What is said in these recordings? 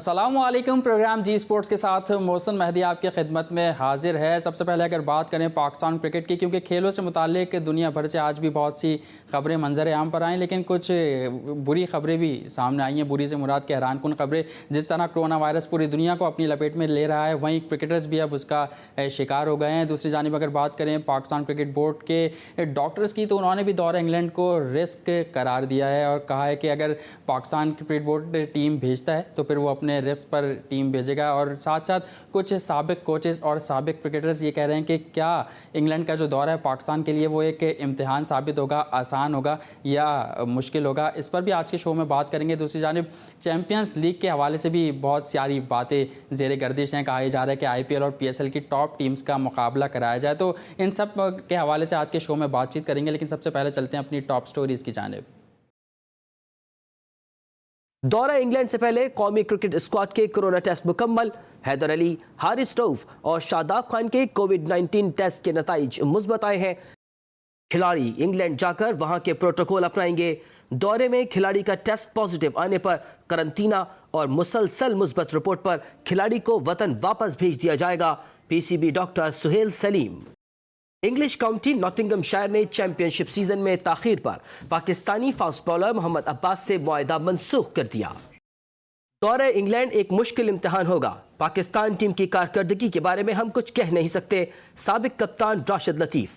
अस्सलामुअलैकुम। प्रोग्राम जी स्पोर्ट्स के साथ मोहसिन मेहदी आपकी खिदमत में हाजिर है। सबसे पहले अगर बात करें पाकिस्तान क्रिकेट की, क्योंकि खेलों से मुताल्लिक दुनिया भर से आज भी बहुत सी खबरें मंजर आम पर आई, लेकिन कुछ बुरी खबरें भी सामने आई हैं। बुरी से मुराद के हैरानकुन खबरें। जिस तरह कोरोना वायरस पूरी दुनिया को अपनी लपेट में ले रहा है, वहीं क्रिकेटर्स भी अब उसका शिकार हो गए हैं। दूसरी जानिब अगर बात करें पाकिस्तान क्रिकेट बोर्ड के डॉक्टर्स की, तो उन्होंने भी दौरे इंग्लैंड को रिस्क करार दिया है और कहा है कि अगर पाकिस्तान क्रिकेट बोर्ड टीम भेजता है तो फिर वो अपने रिस्क पर टीम भेजेगा। और साथ साथ कुछ साबिक कोचेस और साबिक क्रिकेटर्स ये कह रहे हैं कि क्या इंग्लैंड का जो दौरा है पाकिस्तान के लिए वो एक इम्तिहान साबित होगा, आसान होगा या मुश्किल होगा। इस पर भी आज के शो में बात करेंगे। दूसरी जानिब चैम्पियंस लीग के हवाले से भी बहुत सारी बातें ज़ेरे गर्दिश हैं। कहा जा रहा है कि IPL और PSL की टॉप टीम्स का मुकाबला कराया जाए, तो इन सब के हवाले से आज के शो में बातचीत करेंगे। लेकिन सबसे पहले चलते हैं अपनी टॉप स्टोरीज़ की जानिब। दौरा इंग्लैंड से पहले कौमी क्रिकेट स्क्वाड के कोरोना टेस्ट मुकम्मल। हैदर अली, हारिस रऊफ और शादाब खान के कोविड-19 टेस्ट के नताइज मुस्बत आए हैं। खिलाड़ी इंग्लैंड जाकर वहां के प्रोटोकॉल अपनाएंगे। दौरे में खिलाड़ी का टेस्ट पॉजिटिव आने पर करंतना और मुसलसल मुस्बत रिपोर्ट पर खिलाड़ी को वतन वापस भेज दिया जाएगा। PCB doctor Suhail Saleem. English county Nottinghamshire ने चैंपियनशिप सीजन में ताखीर पर पाकिस्तानी फास्ट बॉलर मोहम्मद अब्बास से मुआहदा मनसूख कर दिया। दौरे इंग्लैंड एक मुश्किल इम्तिहान होगा। पाकिस्तान टीम की कारकर्दगी के बारे में हम कुछ कह नहीं सकते। साबिक कप्तान राशिद लतीफ।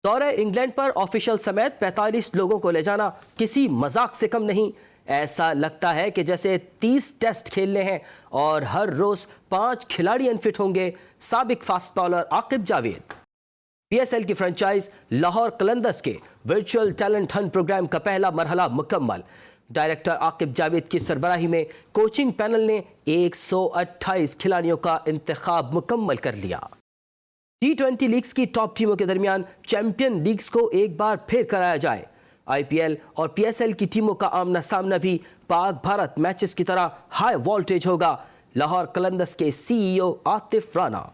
दौरे इंग्लैंड पर ऑफिशियल समेत 45 लोगों को ले जाना किसी मजाक से कम नहीं। ऐसा लगता है कि जैसे 30 टेस्ट खेलने हैं और हर रोज 5 खिलाड़ी अनफिट होंगे। साबिक fast bowler Aqib Javed. PSL की फ्रेंचाइज लाहौर कलंदर्स के वर्चुअल टैलेंट हंट प्रोग्राम का पहला मरहला मुकम्मल। डायरेक्टर आकिब जावेद की सरबराही में कोचिंग पैनल ने 128 खिलाड़ियों का इंतखाब मुकम्मल कर लिया। T20 लीग्स की टॉप टीमों के दरमियान चैंपियन लीग्स को एक बार फिर कराया जाए। IPL और PSL की टीमों का आमना सामना भी पाक भारत मैचेस की तरह हाई वोल्टेज होगा। लाहौर कलंदर्स के CEO आतिफ राना।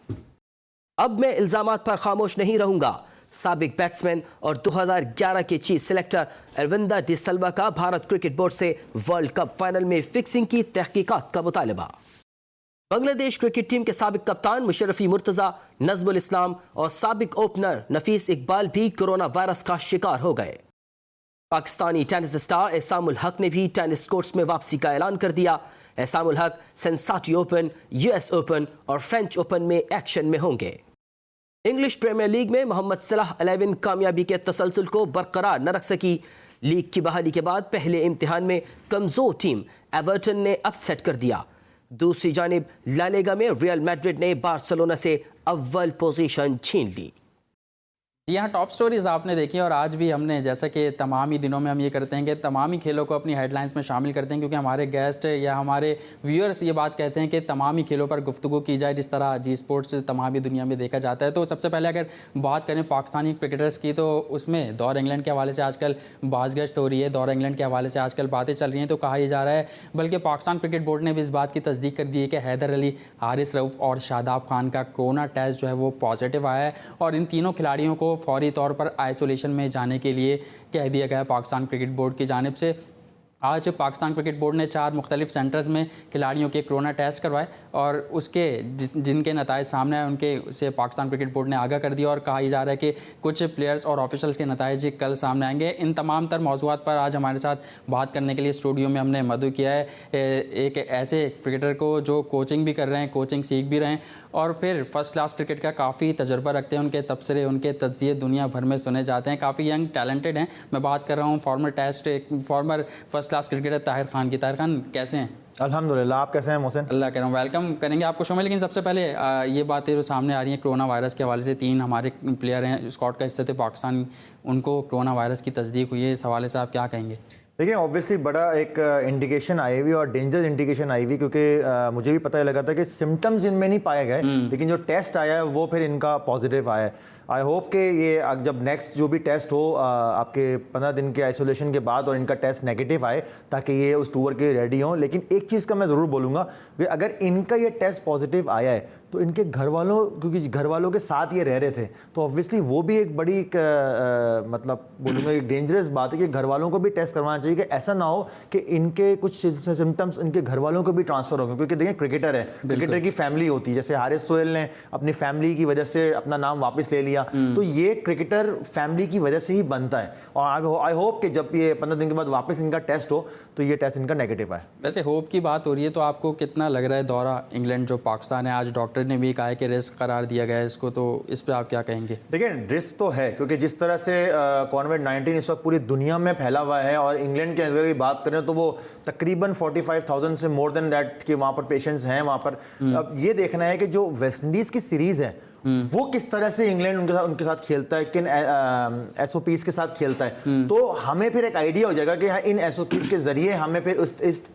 अब मैं इल्जामात पर खामोश नहीं रहूंगा। साबिक बैट्समैन और 2011 के चीफ सिलेक्टर अरविंदा डी सिल्वा का भारत क्रिकेट बोर्ड से वर्ल्ड कप फाइनल में फिक्सिंग की तहकीकात का मुतालबा। बांग्लादेश क्रिकेट टीम के साबिक कप्तान मुशर्रफी मुर्तजा, नजमुल इस्लाम और साबिक ओपनर नफीस इकबाल भी कोरोना वायरस का शिकार हो गए। पाकिस्तानी टेनिस स्टार एहसामुल हक ने भी टेनिस कोर्ट्स में वापसी का ऐलान कर दिया। एहसामुल हक सेंसाटी ओपन, US ओपन और फ्रेंच ओपन में एक्शन में होंगे। इंग्लिश प्रीमियर लीग में मोहम्मद सलाह 11 कामयाबी के तसलसल को बरकरार न रख सकी। लीग की बहाली के बाद पहले इम्तिहान में कमजोर टीम एवर्टन ने अपसेट कर दिया। दूसरी जानिब ला लीगा में रियल मैड्रिड ने बार्सिलोना से अव्वल पोजीशन छीन ली। जी हाँ, टॉप स्टोरीज़ आपने देखी और आज भी हमने, जैसा कि तमाम ही दिनों में हम ये करते हैं कि तमाम ही खेलों को अपनी हेडलाइंस में शामिल करते हैं, क्योंकि हमारे गेस्ट या हमारे व्यूअर्स ये बात कहते हैं कि तमाम ही खेलों पर गुफ्तगू की जाए, जिस तरह जी स्पोर्ट्स तमाम ही दुनिया में देखा जाता है। तो सबसे पहले अगर बात करें पाकिस्तानी क्रिकेटर्स की, तो उसमें दौर इंग्लैंड के हवाले से आजकल बाज़गश्त हो रही है। दौर इंग्लैंड के हवाले से आजकल बातें चल रही हैं। तो कहा जा रहा है, बल्कि पाकिस्तान क्रिकेट बोर्ड ने भी इस बात की तस्दीक कर दी है कि हैदर अली, हारिस रऊफ और शादाब खान का कोरोना टेस्ट जो है वो पॉजिटिव आया है और इन तीनों खिलाड़ियों को फौरी तौर पर आइसोलेशन में जाने के लिए कह दिया गया पाकिस्तान क्रिकेट बोर्ड की जानिब से। आज पाकिस्तान क्रिकेट बोर्ड ने 4 मुख्तलिफ सेंटर्स में खिलाड़ियों के कोरोना टेस्ट करवाए और उसके जिनके नताइज सामने आए उनके से पाकिस्तान क्रिकेट बोर्ड ने आगाह कर दिया और कहा जा रहा है कि कुछ प्लेयर्स और ऑफिशल्स के नताइज कल सामने आएंगे। इन तमाम तर मौज़ूआत पर आज हमारे साथ बात करने के लिए स्टूडियो में हमने मदु किया है एक ऐसे क्रिकेटर को जो कोचिंग भी कर रहे हैं, कोचिंग सीख भी रहे हैं और फिर फर्स्ट क्लास क्रिकेट का काफ़ी तजर्बा रखते हैं। उनके तबसरे, उनके तज्ज़िये दुनिया भर में सुने जाते हैं। काफ़ी यंग टैलेंटेड हैं। मैं बात कर रहा हूँ farmer first class cricketer Tahir Khan की। ताहिर खान कैसे हैं? अल्हम्दुलिल्लाह, आप कैसे हैं मोहसिन? अल्लाह कह रहा हूँ। वेलकम करेंगे आपको शो में, लेकिन सबसे पहले ये बातें जो सामने आ रही हैं कोरोना वायरस के हवाले से, 3 हमारे प्लेयर हैं स्क्वाड का हिस्सा थे पाकिस्तान, उनको कोरोना वायरस की तस्दीक हुई है। इस हवाले से आप क्या कहेंगे? देखिए, ऑब्वियसली बड़ा एक इंडिकेशन आई हुई और डेंजर इंडिकेशन आई हुई, क्योंकि मुझे भी पता लगा था कि सिम्टम्स इनमें नहीं पाए गए, लेकिन जो टेस्ट आया है वो फिर इनका पॉजिटिव आया है। आई होप कि ये जब नेक्स्ट जो भी टेस्ट हो आपके 15 दिन के आइसोलेशन के बाद और इनका टेस्ट नेगेटिव आए ताकि ये उस टूर के रेडी हों। लेकिन एक चीज़ का मैं ज़रूर बोलूँगा कि अगर इनका ये टेस्ट पॉजिटिव आया है तो इनके घर वालों, क्योंकि घर वालों के साथ ये रह रहे थे, तो ऑब्वियसली वो भी एक बड़ी मतलब बोलूँगा एक डेंजरस बात है कि घर वालों को भी टेस्ट करवाना चाहिए कि ऐसा ना हो कि इनके कुछ सिम्टम्स इनके घर वालों को भी ट्रांसफर हो गए। क्योंकि देखिए क्रिकेटर है, क्रिकेटर की फैमिली होती है, जैसे हारिस सोहेल ने अपनी फैमिली की वजह से अपना नाम वापस ले लिया, तो ये क्रिकेटर फैमिली की वजह से ही बनता है। और आई होप कि जब ये 15 दिन के बाद वापस इनका टेस्ट हो तो ये टेस्ट इनका नेगेटिव आए। वैसे होप की बात हो रही है तो आपको कितना लग रहा है दौरा इंग्लैंड जो पाकिस्तान है, आज डॉक्टर ने भी कहा है कि रिस्क करार दिया गया है इसको, तो इस पे आप क्या कहेंगे? देखिए रिस्क तो है, क्योंकि जिस तरह से कोविड-19 इस वक्त पूरी दुनिया में फैला हुआ है और इंग्लैंड के अगर बात करें तो वो तकरीबन 45,000 से मोर देन दैट के वहाँ पर पेशेंट्स हैं वहाँ पर। अब ये देखना है कि जो वेस्ट इंडीज़ की सीरीज़ है वो किस तरह से इंग्लैंड उनके साथ खेलता है, किन एसओपीज के साथ खेलता है, तो हमें फिर एक आइडिया हो जाएगा कि हाँ इन एसओपीज के जरिए हमें फिर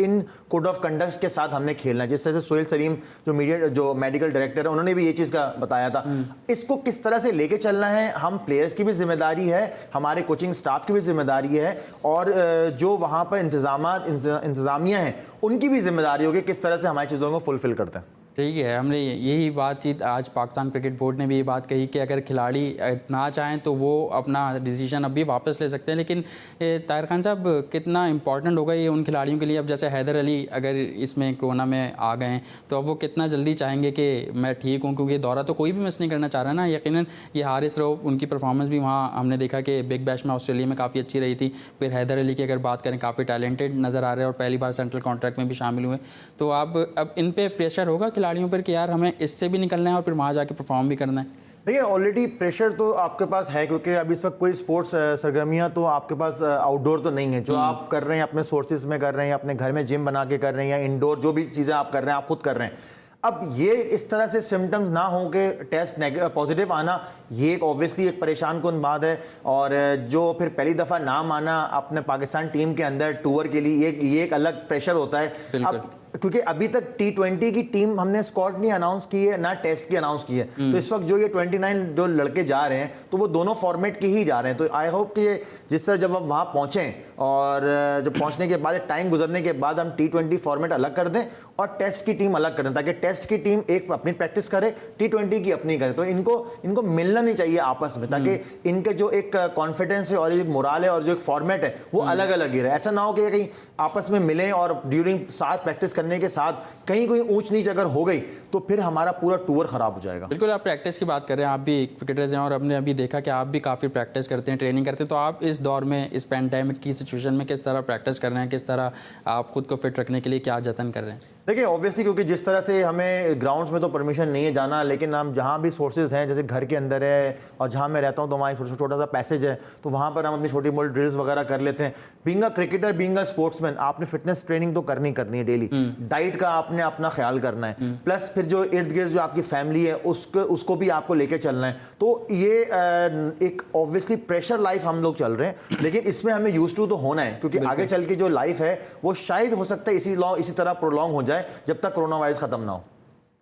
इन कोड ऑफ कंडक्ट के साथ हमने खेलना है। जिस तरह से सोहेल सलीम जो मेडिकल डायरेक्टर है उन्होंने भी ये चीज़ का बताया था। इसको किस तरह से लेके चलना है, हम प्लेयर्स की भी जिम्मेदारी है, हमारे कोचिंग स्टाफ की भी जिम्मेदारी है, और जो वहाँ पर इंतजामिया है उनकी भी जिम्मेदारी होगी किस तरह से हमारी चीज़ों को फुलफिल करते हैं। ठीक है, हमने यही बातचीत आज पाकिस्तान क्रिकेट बोर्ड ने भी ये बात कही कि अगर खिलाड़ी ना चाहें तो वो अपना डिसीजन अभी वापस ले सकते हैं। लेकिन ताहिर खान साहब, कितना इंपॉर्टेंट होगा ये उन खिलाड़ियों के लिए? अब जैसे हैदर अली अगर इसमें कोरोना में आ गए हैं तो अब वो कितना जल्दी चाहेंगे कि मैं ठीक हूँ, क्योंकि दौरा तो कोई भी मिस नहीं करना चाह रहा ना। यकीनन ये हारिस रऊफ, उनकी परफॉर्मेंस भी वहाँ हमने देखा कि बिग बैश में ऑस्ट्रेलिया में काफ़ी अच्छी रही थी। फिर हैदर अली की अगर बात करें, काफ़ी टैलेंटेड नज़र आ रहे हैं और पहली बार सेंट्रल कॉन्ट्रैक्ट में भी शामिल हुए। तो अब इन पर प्रेशर होगा खिलाड़ियों पर कि यार हमें इससे भी निकलना है और फिर वहाँ जाके परफॉर्म भी करना है? देखिए ऑलरेडी प्रेशर तो आपके पास है, क्योंकि अभी इस वक्त कोई स्पोर्ट्स सरगर्मियाँ तो आपके पास आउटडोर तो नहीं है। जो आप कर रहे हैं अपने सोर्सेज में कर रहे हैं, अपने घर में जिम बना के कर रहे हैं, या इंडोर जो भी चीज़ें आप कर रहे हैं आप खुद कर रहे हैं। अब ये इस तरह से सिम्टम्स ना हो के टेस्ट पॉजिटिव आना, ये एक ऑब्वियसली एक परेशान कुन बात है। और जो फिर पहली दफ़ा नाम आना अपने पाकिस्तान टीम के अंदर टूर के लिए, ये एक अलग प्रेशर होता है। अब क्योंकि अभी तक T20 की टीम हमने स्क्वाड नहीं अनाउंस की है, ना टेस्ट की अनाउंस की है, तो इस वक्त जो ये 29 जो लड़के जा रहे हैं तो वो दोनों फॉर्मेट के ही जा रहे हैं। तो आई होप कि जिस तरह जब हम वहाँ पहुँचें और जब पहुँचने के बाद टाइम गुजरने के बाद हम T20 फॉर्मेट अलग कर दें और टेस्ट की टीम अलग कर दें, ताकि टेस्ट की टीम एक अपनी प्रैक्टिस करे, T20 की अपनी करे। तो इनको मिलना नहीं चाहिए आपस में, ताकि इनके जो एक कॉन्फिडेंस है और एक मोराल है और जो एक फॉर्मेट है वो अलग अलग ही रहे। ऐसा ना हो कि कहीं आपस में मिलें और ड्यूरिंग साथ प्रैक्टिस करने के साथ कहीं कोई ऊंच नीच अगर हो गई तो फिर हमारा पूरा टूर खराब हो जाएगा। बिल्कुल, आप प्रैक्टिस की बात कर रहे हैं, आप भी क्रिकेटर्स हैं और हमने अभी देखा कि आप भी काफ़ी प्रैक्टिस करते हैं, ट्रेनिंग करते हैं। तो आप इस दौर में, इस पैंडेमिक की सिचुएशन में किस तरह प्रैक्टिस कर रहे हैं, किस तरह आप खुद को फिट रखने के लिए क्या जतन कर रहे हैं? देखिए ऑब्वियसली क्योंकि जिस तरह से हमें ग्राउंड्स में तो परमिशन नहीं है जाना, लेकिन हम जहाँ भी सोर्सेज हैं, जैसे घर के अंदर है और जहाँ मैं रहता हूँ तो वहाँ छोटा सा पैसेज है, तो वहाँ पर हम अपनी छोटी मोटी ड्रिल्स वगैरह कर लेते हैं। Being a cricketer, being a sportsman, आपने फिटनेस ट्रेनिंग तो करनी है डेली। डाइट का आपने अपना ख्याल करना है, प्लस फिर जो इर्द गिर्द जो आपकी फैमिली है उसको भी आपको लेके चलना है। तो ये एक ऑब्वियसली प्रेशर लाइफ हम लोग चल रहे हैं, लेकिन इसमें हमें यूज टू तो होना है, क्योंकि आगे चल के जो लाइफ है वो शायद हो सकता है इसी तरह प्रोलॉन्ग हो जाए जब तक कोरोना वायरस खत्म ना हो।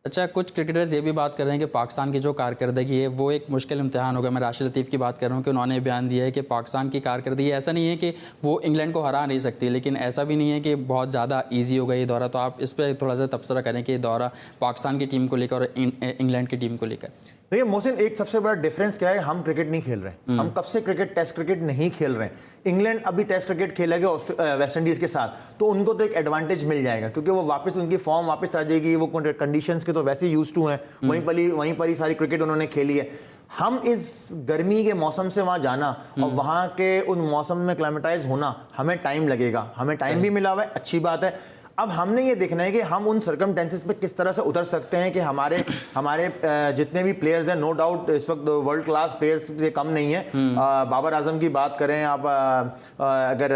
अच्छा, कुछ क्रिकेटर्स ये भी बात कर रहे हैं कि पाकिस्तान की जो कारकर्दगी है वो एक मुश्किल इम्तिहान होगा। मैं राशिद लतीफ़ की बात कर रहा हूँ कि उन्होंने बयान दिया है कि पाकिस्तान की कारकर्दगी ऐसा नहीं है कि वो इंग्लैंड को हरा नहीं सकती, लेकिन ऐसा भी नहीं है कि बहुत ज़्यादा ईजी होगा ये दौरा। तो आप इस पर थोड़ा सा तबसरा करें कि ये दौरा पाकिस्तान की टीम को लेकर और इंग्लैंड की टीम को लेकर। देखिए मोहसिन, एक सबसे बड़ा डिफरेंस क्या है, हम क्रिकेट नहीं खेल रहे हैं। हम कब से टेस्ट क्रिकेट नहीं खेल रहे हैं। इंग्लैंड अभी टेस्ट क्रिकेट खेलेगा वेस्ट इंडीज़ के साथ, तो उनको तो एक एडवांटेज मिल जाएगा, क्योंकि वो वापस उनकी फॉर्म वापस आ जाएगी, वो कंडीशंस के तो वैसे यूज टू हैं, वहीं पर ही सारी क्रिकेट उन्होंने खेली है। हम इस गर्मी के मौसम से वहाँ जाना और वहाँ के उन मौसम में क्लाइमेटाइज होना, हमें टाइम लगेगा। हमें टाइम भी मिला हुआ है, अच्छी बात है। अब हमने ये देखना है कि हम उन सर्कमटेंसेस पे किस तरह से उतर सकते हैं कि हमारे जितने भी प्लेयर्स हैं, नो डाउट इस वक्त वर्ल्ड क्लास प्लेयर्स से कम नहीं है। बाबर आजम की बात करें आप, अगर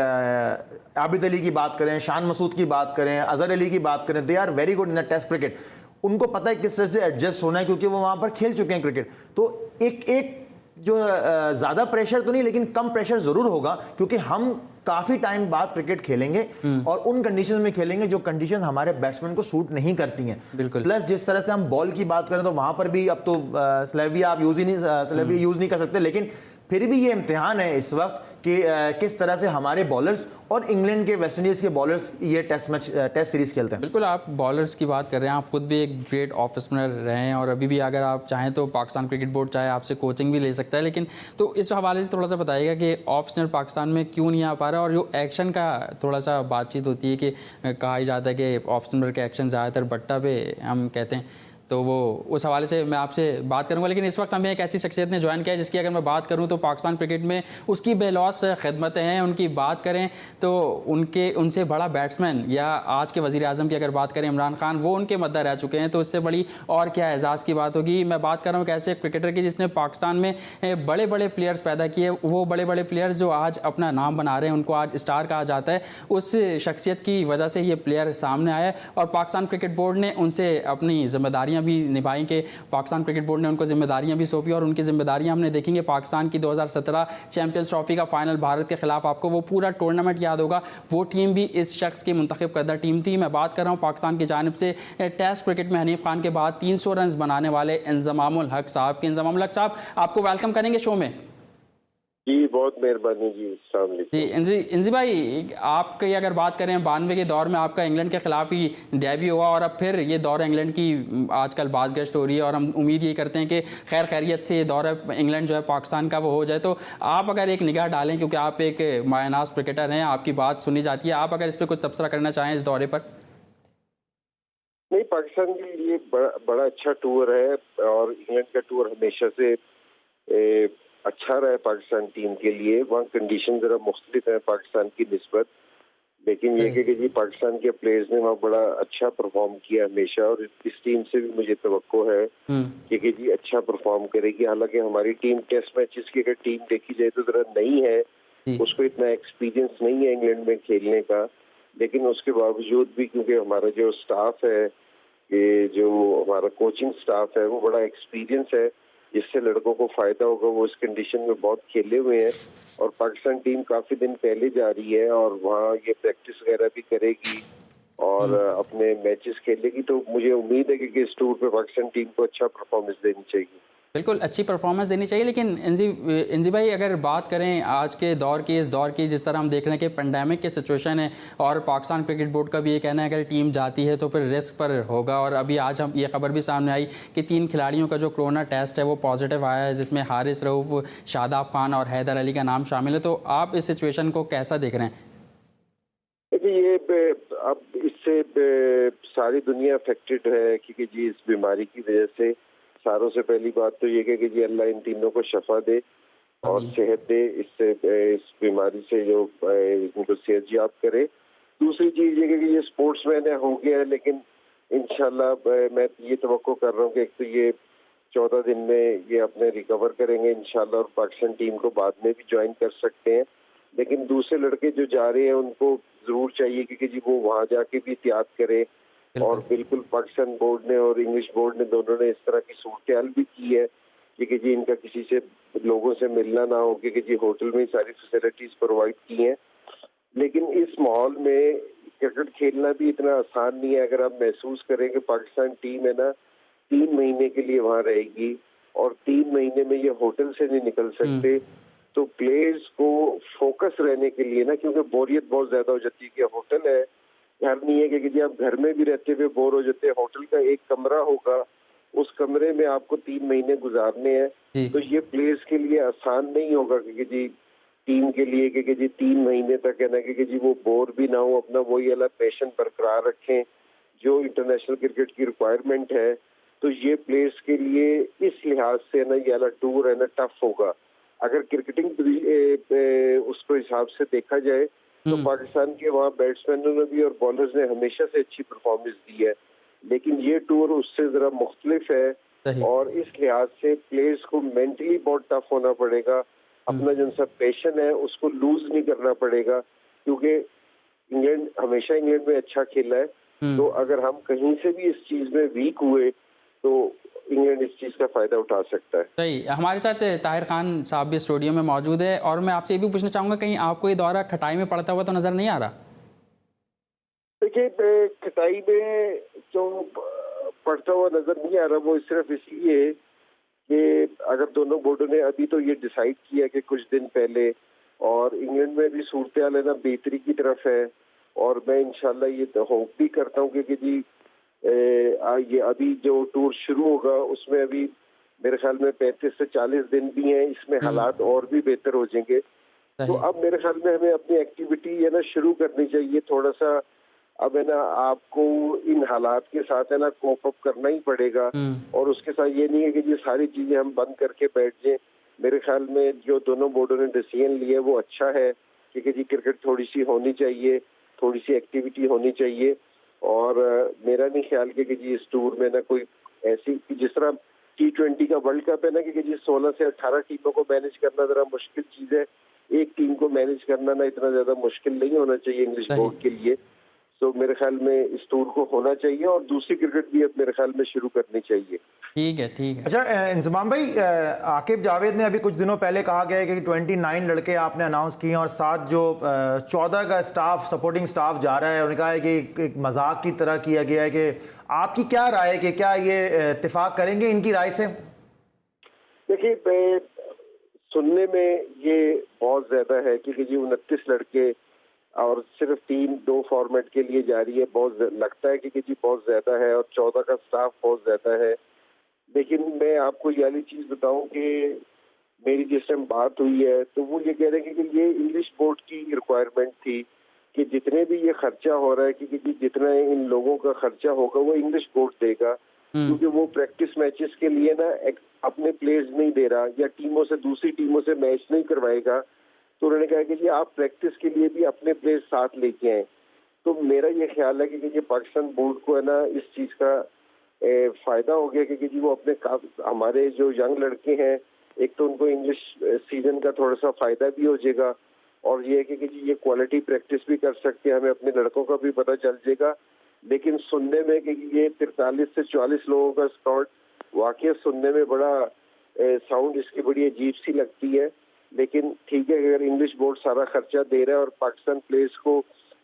आबिद अली की बात करें, शान मसूद की बात करें, अजहर अली की बात करें, they are very good in the test cricket. उनको पता है किस तरह से एडजस्ट होना है, क्योंकि वो वहाँ पर खेल चुके हैं क्रिकेट। तो एक जो ज्यादा प्रेशर तो नहीं लेकिन कम प्रेशर जरूर होगा, क्योंकि हम काफी टाइम बाद क्रिकेट खेलेंगे और उन कंडीशंस में खेलेंगे जो कंडीशंस हमारे बैट्समैन को सूट नहीं करती हैं। प्लस जिस तरह से हम बॉल की बात करें तो वहां पर भी अब तो स्लेविया आप स्लेविया यूज नहीं कर सकते, लेकिन फिर भी ये इम्तिहान है इस वक्त कि किस तरह से हमारे बॉलर्स और इंग्लैंड के वेस्ट इंडीज के बॉलर्स ये टेस्ट सीरीज खेलते हैं। बिल्कुल, आप बॉलर्स की बात कर रहे हैं, आप खुद भी एक ग्रेट ऑफ स्पिनर रहे हैं और अभी भी अगर आप चाहें तो पाकिस्तान क्रिकेट बोर्ड चाहे आपसे कोचिंग भी ले सकता है, लेकिन तो इस हवाले से थोड़ा सा बताइएगा कि ऑफ स्पिनर पाकिस्तान में क्यों नहीं आ पा रहा, और जो एक्शन का थोड़ा सा बातचीत होती है कि कहा ही जाता है कि ऑफ स्पिनर के एक्शन ज़्यादातर बट्टा पे हम कहते हैं, तो वो उस हवाले से मैं आपसे बात करूंगा। लेकिन इस वक्त हमें एक ऐसी शख्सियत ने ज्वाइन किया है जिसकी अगर मैं बात करूं तो पाकिस्तान क्रिकेट में उसकी बेलौस खिदमतें हैं। उनकी बात करें तो उनसे बड़ा बैट्समैन या आज के वज़ीर आज़म की अगर बात करें इमरान खान, वो उनके मद्दा रह चुके हैं, तो इससे बड़ी और क्या एजाज़ की बात होगी। मैं बात कर रहा हूँ एक ऐसे क्रिकेटर की जिसने पाकिस्तान में बड़े बड़े प्लेयर्स पैदा किए, वो बड़े बड़े प्लेयर्स जो आज अपना नाम बना रहे हैं, उनको आज स्टार कहा जाता है, उस शख्सियत की वजह से ये प्लेयर सामने आया है और पाकिस्तान क्रिकेट बोर्ड ने उनसे अपनी जिम्मेदारियाँ भी निभाई कि पाकिस्तान क्रिकेट बोर्ड ने उनको जिम्मेदारियां भी सौंपी और उनकी जिम्मेदारियां हमने देखेंगे। पाकिस्तान की 2017 चैंपियंस ट्रॉफी का फाइनल भारत के खिलाफ, आपको वो पूरा टूर्नामेंट याद होगा, वो टीम भी इस शख्स की मुंतखब करदा टीम थी। मैं बात कर रहा हूँ पाकिस्तान की जानिब से टेस्ट क्रिकेट में हनीफ खान के बाद 300 रन बनाने वाले इंजमामुल हक साहब के। इंजमामुल हक साहब, आपको वेलकम करेंगे शो में। जी बहुत मेहरबानी जी। अस्सलाम वालेकुम। जी इंजी भाई, आपकी अगर बात करें 92 के दौर में आपका इंग्लैंड के खिलाफ ही डेब्यू हुआ और अब फिर ये दौर इंग्लैंड की आजकल बाज़गश्त हो रही है और हम उम्मीद ये करते हैं कि खैर खैरियत से ये दौर इंग्लैंड जो है पाकिस्तान का वो हो जाए। तो आप अगर एक निगाह डालें, क्योंकि आप एक मायनाज क्रिकेटर हैं, आपकी बात सुनी जाती है, आप अगर इस पर कुछ तबसरा करना चाहें इस दौरे पर। नहीं, पाकिस्तान के लिए बड़ा अच्छा टूर है और इंग्लैंड का टूर हमेशा से अच्छा रहा है पाकिस्तान टीम के लिए। वहाँ कंडीशन जरा मुख्तलिफ है पाकिस्तान की निस्बत, लेकिन ये कि जी पाकिस्तान के प्लेयर्स ने वहाँ बड़ा अच्छा परफॉर्म किया हमेशा और इस टीम से भी मुझे तवक्को है कि जी अच्छा परफॉर्म करेगी। हालांकि हमारी टीम टेस्ट मैचेस की अगर टीम देखी जाए तो जरा नई है, उसको इतना एक्सपीरियंस नहीं है इंग्लैंड में खेलने का, लेकिन उसके बावजूद भी क्योंकि हमारा जो स्टाफ है, ये जो हमारा कोचिंग स्टाफ है, वो बड़ा एक्सपीरियंस है, जिससे लड़कों को फायदा होगा। वो इस कंडीशन में बहुत खेले हुए हैं और पाकिस्तान टीम काफी दिन पहले जा रही है और वहाँ ये प्रैक्टिस वगैरह भी करेगी और अपने मैचेस खेलेगी। तो मुझे उम्मीद है कि इस टूर पे पाकिस्तान टीम को अच्छा परफॉर्मेंस देनी चाहिए। बिल्कुल अच्छी परफॉर्मेंस देनी चाहिए, लेकिन इंजी भाई अगर बात करें आज के दौर की, इस दौर की, जिस तरह हम देख रहे हैं कि पेंडेमिक की सिचुएशन है और पाकिस्तान क्रिकेट बोर्ड का भी ये कहना है अगर टीम जाती है तो फिर रिस्क पर होगा, और अभी आज हम ये खबर भी सामने आई कि 3 खिलाड़ियों का जो कोरोना टेस्ट है वो पॉजिटिव आया है, जिसमें हारिस रऊफ, शादाब खान और हैदर अली का नाम शामिल है। तो आप इस सिचुएशन को कैसा देख रहे हैं? देखिए, ये अब इससे सारी दुनिया अफेक्टेड है क्योंकि जी इस बीमारी की वजह से सारों से पहली बात तो ये कि जी अल्लाह इन तीनों को शफा दे और सेहत दे, इससे इस बीमारी से जो इनको सेहत याब करे। दूसरी चीज ये कि ये स्पोर्ट्समैन है, हो गया है, लेकिन इंशाल्लाह मैं ये तवक्को कर रहा हूँ कि एक तो ये 14 दिन में ये अपने रिकवर करेंगे इंशाल्लाह और पाकिस्तान टीम को बाद में भी ज्वाइन कर सकते हैं। लेकिन दूसरे लड़के जो जा रहे हैं उनको जरूर चाहिए कि जी वो वहाँ जाके भी एहतियात करे और बिल्कुल पाकिस्तान बोर्ड ने और इंग्लिश बोर्ड ने दोनों ने इस तरह की सूरत भी की है कि जी इनका किसी से लोगों से मिलना ना हो, कि जी होटल में सारी फैसिलिटीज प्रोवाइड की हैं। लेकिन इस माहौल में क्रिकेट खेलना भी इतना आसान नहीं है। अगर आप महसूस करें कि पाकिस्तान टीम है ना 3 महीने के लिए वहाँ रहेगी और 3 महीने में ये होटल से नहीं निकल सकते, तो प्लेयर्स को फोकस रहने के लिए ना, क्योंकि बोरियत बहुत ज्यादा हो जाती है कि होटल है, घर नहीं है कि आप घर में भी रहते हुए बोर हो जाते हैं, होटल का एक कमरा होगा, उस कमरे में आपको 3 महीने गुजारने हैं। तो ये प्लेयर्स के लिए आसान नहीं होगा कि जी टीम के लिए कि जी 3 महीने तक है ना कि जी वो बोर भी ना हो, अपना वही अलग पैशन बरकरार रखें जो इंटरनेशनल क्रिकेट की रिक्वायरमेंट है। तो ये प्लेयर्स के लिए इस लिहाज से ना ये अलग टूर है ना टफ होगा। अगर क्रिकेटिंग उसको हिसाब से देखा जाए तो पाकिस्तान के वहाँ बैट्समैनों ने भी और बॉलर्स ने हमेशा से अच्छी परफॉर्मेंस दी है, लेकिन ये टूर उससे जरा मुख्तलिफ है और इस लिहाज से प्लेयर्स को मेंटली बहुत टफ होना पड़ेगा। अपना जो सा पैशन है उसको लूज नहीं करना पड़ेगा, क्योंकि इंग्लैंड में अच्छा खेला है। तो अगर हम कहीं से भी इस चीज में वीक हुए तो इंग्लैंड इस चीज़ का फ़ायदा उठा सकता है। सही। हमारे साथ ताहिर खान साहब भी स्टूडियो में मौजूद है और मैं आपसे ये भी पूछना चाहूँगा, कहीं आपको ये दौरा खटाई में पड़ता हुआ तो नज़र नहीं आ रहा? देखिए, खटाई में जो पड़ता हुआ नज़र नहीं आ रहा, वो सिर्फ इसलिए कि अगर दोनों बोर्डों ने अभी तो ये डिसाइड किया कि कुछ दिन पहले, और इंग्लैंड में भी सूरत हाल है ना बेहतरी की तरफ है, और मैं इंशाल्लाह ये होप भी करता हूँ कि जी ये अभी जो टूर शुरू होगा उसमें अभी मेरे ख्याल में 35 से 40 दिन भी हैं, इसमें हालात और भी बेहतर हो जाएंगे। तो अब मेरे ख्याल में हमें अपनी एक्टिविटी है ना शुरू करनी चाहिए थोड़ा सा। अब है ना आपको इन हालात के साथ है ना कोप अप करना ही पड़ेगा, और उसके साथ ये नहीं है कि ये सारी चीजें हम बंद करके बैठ जाएं। मेरे ख्याल में जो दोनों बोर्डों ने डिसीजन लिया वो अच्छा है कि जी क्रिकेट थोड़ी सी होनी चाहिए, थोड़ी सी एक्टिविटी होनी चाहिए। और मेरा नहीं ख्याल कि जी इस टूर में ना कोई ऐसी जिस तरह T20 का वर्ल्ड कप है ना कि जी 16 से 18 टीमों को मैनेज करना जरा मुश्किल चीज है, एक टीम को मैनेज करना ना इतना ज्यादा मुश्किल नहीं होना चाहिए इंग्लिश बोर्ड के लिए। तो मेरे ख्याल में इस टूर को होना चाहिए और दूसरी क्रिकेट भी अब मेरे ख्याल में शुरू करनी चाहिए। ठीक है, ठीक है। अच्छा इंजमाम भाई, आकिब जावेद ने अभी कुछ दिनों पहले कहा गया है कि 29 लड़के आपने अनाउंस किए और साथ जो 14 का स्टाफ सपोर्टिंग स्टाफ जा रहा है, उन्होंने कहा है कि एक मजाक की तरह किया गया है। कि आपकी क्या राय है कि क्या ये इत्तेफाक करेंगे इनकी राय से? देखिए, सुनने में ये बहुत ज्यादा है कि जी 29 लड़के और सिर्फ 3-2 फॉर्मेट के लिए जा रही है, बहुत लगता है कि जी बहुत ज्यादा है, और 14 का स्टाफ बहुत ज्यादा है। लेकिन मैं आपको ये वाली चीज बताऊं कि मेरी जिस टाइम बात हुई है तो वो ये कह रहे हैं कि ये इंग्लिश बोर्ड की रिक्वायरमेंट थी कि जितने भी ये खर्चा हो रहा है कि जितना इन लोगों का खर्चा होगा वो इंग्लिश बोर्ड देगा, क्योंकि वो प्रैक्टिस मैचेस के लिए ना अपने प्लेयर्स नहीं दे रहा या टीमों से दूसरी टीमों से मैच नहीं करवाएगा। तो उन्होंने कहा कि जी आप प्रैक्टिस के लिए भी अपने प्लेयर्स साथ लेके आए। तो मेरा ये ख्याल है कि ये पाकिस्तान बोर्ड को है ना इस चीज का फायदा हो गया कि जी वो अपने हमारे जो यंग लड़के हैं, एक तो उनको इंग्लिश सीजन का थोड़ा सा फायदा भी हो जाएगा, और ये है कि जी ये क्वालिटी प्रैक्टिस भी कर सकते हैं, हमें अपने लड़कों का भी पता चल जाएगा। लेकिन सुनने में कि ये 43 से 44 लोगों का स्क्वाड वाकई सुनने में बड़ा साउंड इसकी बड़ी अजीब सी लगती है। लेकिन ठीक है, अगर इंग्लिश बोर्ड सारा खर्चा दे रहा है और पाकिस्तान प्लेयर्स को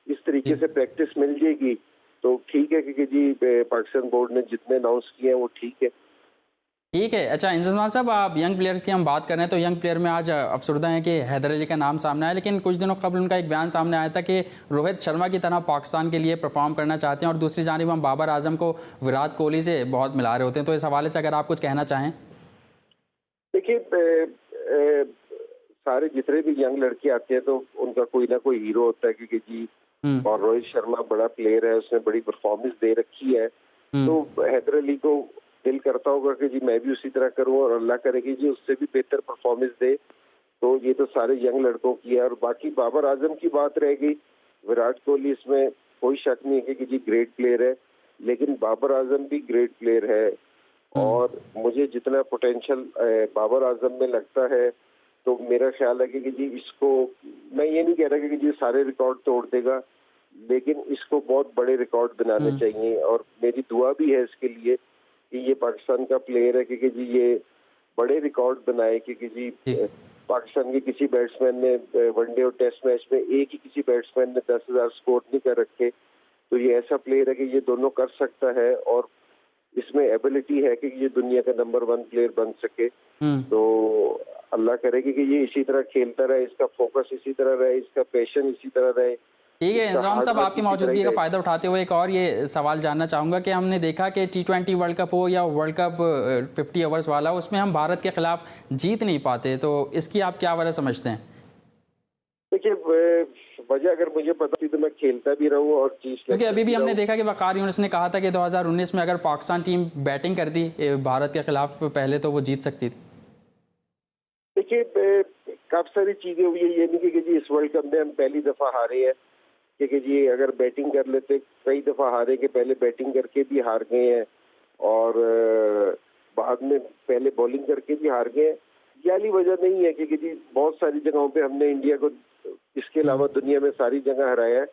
इस तरीके से प्रैक्टिस मिल जाएगी तो ठीक है कि जी पाकिस्तान बोर्ड ने जितने अनाउंस किए हैं वो ठीक है। ठीक है। अच्छा इंजमाम साहब, आप यंग प्लेयर्स की हम बात कर रहे हैं तो यंग प्लेयर में आज अफसरदा है कि हैदर अली का नाम सामने आया, लेकिन कुछ दिनों कबल उनका एक बयान सामने आया था कि रोहित शर्मा की तरह पाकिस्तान के लिए परफॉर्म करना चाहते हैं, और दूसरी जानिब हम बाबर आजम को विराट कोहली से बहुत मिला रहे होते हैं। तो इस हवाले से अगर आप कुछ कहना चाहें। देखिए, सारे जितने भी यंग लड़के आते हैं तो उनका कोई ना कोई हीरो होता है कि जी, और रोहित शर्मा बड़ा प्लेयर है, उसने बड़ी परफॉर्मेंस दे रखी है। तो हैदर अली को दिल करता होगा कि जी मैं भी उसी तरह करूं, और अल्लाह करे कि जी उससे भी बेहतर परफॉर्मेंस दे। तो ये तो सारे यंग लड़कों की है। और बाकी बाबर आजम की बात रह गई, विराट कोहली इसमें कोई शक नहीं है कि जी ग्रेट प्लेयर है, लेकिन बाबर आजम भी ग्रेट प्लेयर है। और मुझे जितना पोटेंशियल बाबर आजम में लगता है तो मेरा ख्याल है कि जी इसको, मैं ये नहीं कह रहा कि जी सारे रिकॉर्ड तोड़ देगा, लेकिन इसको बहुत बड़े रिकॉर्ड बनाने चाहिए। और मेरी दुआ भी है इसके लिए कि ये पाकिस्तान का प्लेयर है कि जी ये बड़े रिकॉर्ड बनाए कि जी पाकिस्तान के किसी बैट्समैन ने वनडे और टेस्ट मैच में एक ही किसी बैट्समैन ने 10,000 स्कोर नहीं कर रखे। तो ये ऐसा प्लेयर है कि ये दोनों कर सकता है, और इसमें एबिलिटी है कि ये दुनिया का नंबर 1 प्लेयर बन सके। तो अल्लाह करेगी कि ये इसी तरह खेलता रहे, इसका फोकस इसी तरह रहे, इसका पैशन इसी तरह रहे। ठीक है इंजमाम साहब, आपकी मौजूदगी का फ़ायदा उठाते हुए एक और ये सवाल जानना चाहूँगा कि हमने देखा कि T20 वर्ल्ड कप हो या वर्ल्ड कप 50 ओवर्स वाला, उसमें हम भारत के खिलाफ जीत नहीं पाते, तो इसकी आप क्या वजह समझते हैं? देखिए, वजह अगर मुझे पता थी तो मैं खेलता भी रहूँ और जीत, क्योंकि अभी भी हमने देखा कि वकार यूनुस ने कहा था कि 2019 में अगर पाकिस्तान टीम बैटिंग कर दी भारत के खिलाफ पहले तो वो जीत सकती थी। देखिए, काफी सारी चीजें हुई है, ये नहीं कि जी इस वर्ल्ड कप में हम पहली दफा हारे हैं, कि जी अगर बैटिंग कर लेते, कई दफा हारे कि पहले बैटिंग करके भी हार गए हैं और बाद में पहले बॉलिंग करके भी हार गए हैं। ये वाली वजह नहीं है कि जी बहुत सारी जगहों पे हमने इंडिया को इसके अलावा दुनिया में सारी जगह हराया है।